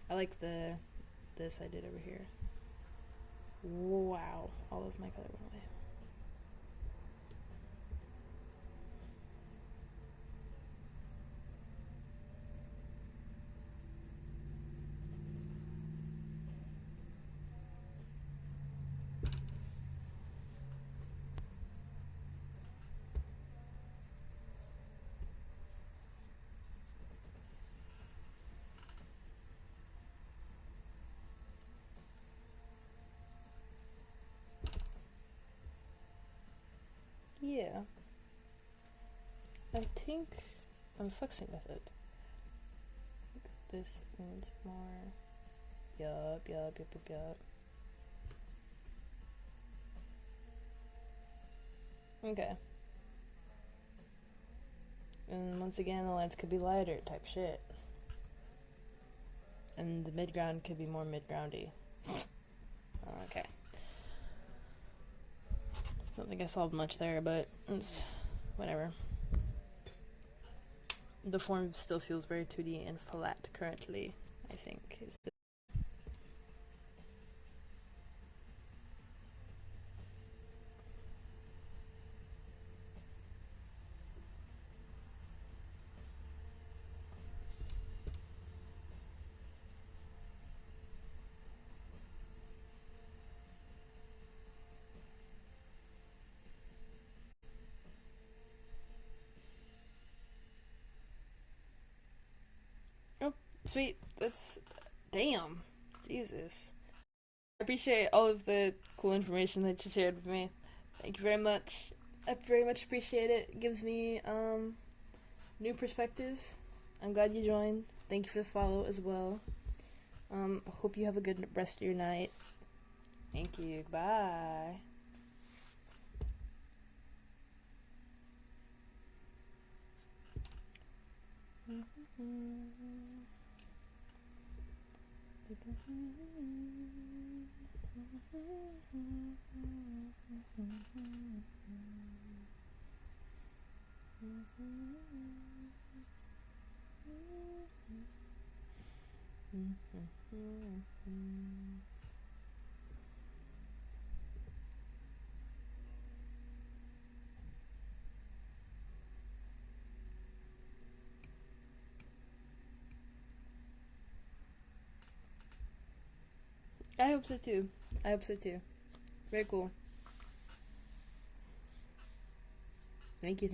I like this I did over here. Wow, all of my color went away. Yeah. I think I'm fucking with it. This needs more. Yup. Okay. And once again, the lines could be lighter type shit. And the mid ground could be more mid groundy. Okay. Don't think I solved much there, but it's whatever. The form still feels very 2D and flat currently, I think. Oh, sweet. That's... Damn. Jesus. I appreciate all of the cool information that you shared with me. Thank you very much. I very much appreciate it. It gives me new perspective. I'm glad you joined. Thank you for the follow as well. Hope you have a good rest of your night. Thank you. Bye. I hope so too. Very cool. Thank you.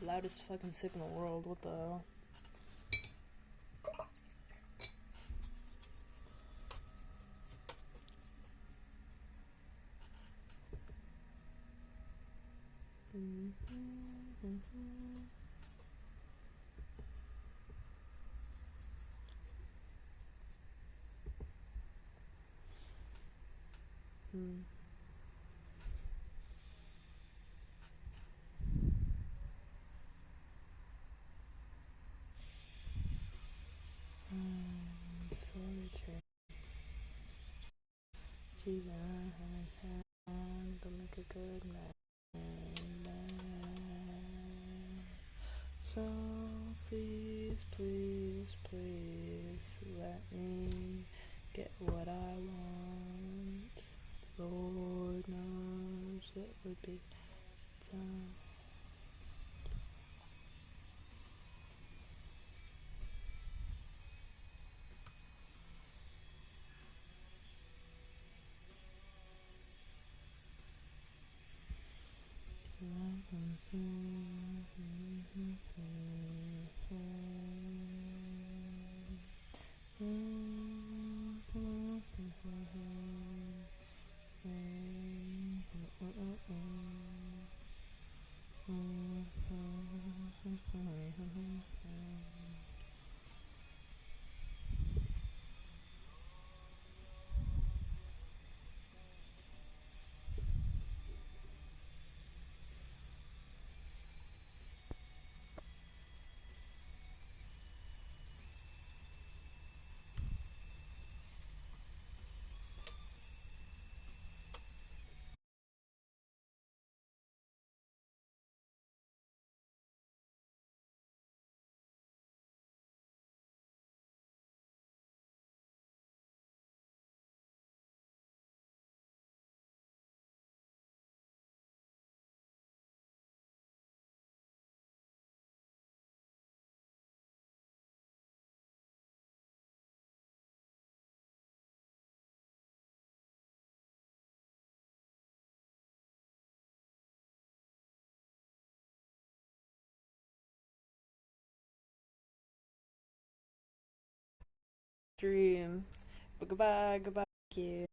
Loudest fucking sip in the world. What the hell? Make a good man. So please let me get what I want. Lord knows it would be done. Dream. But goodbye, goodbye. Thank you.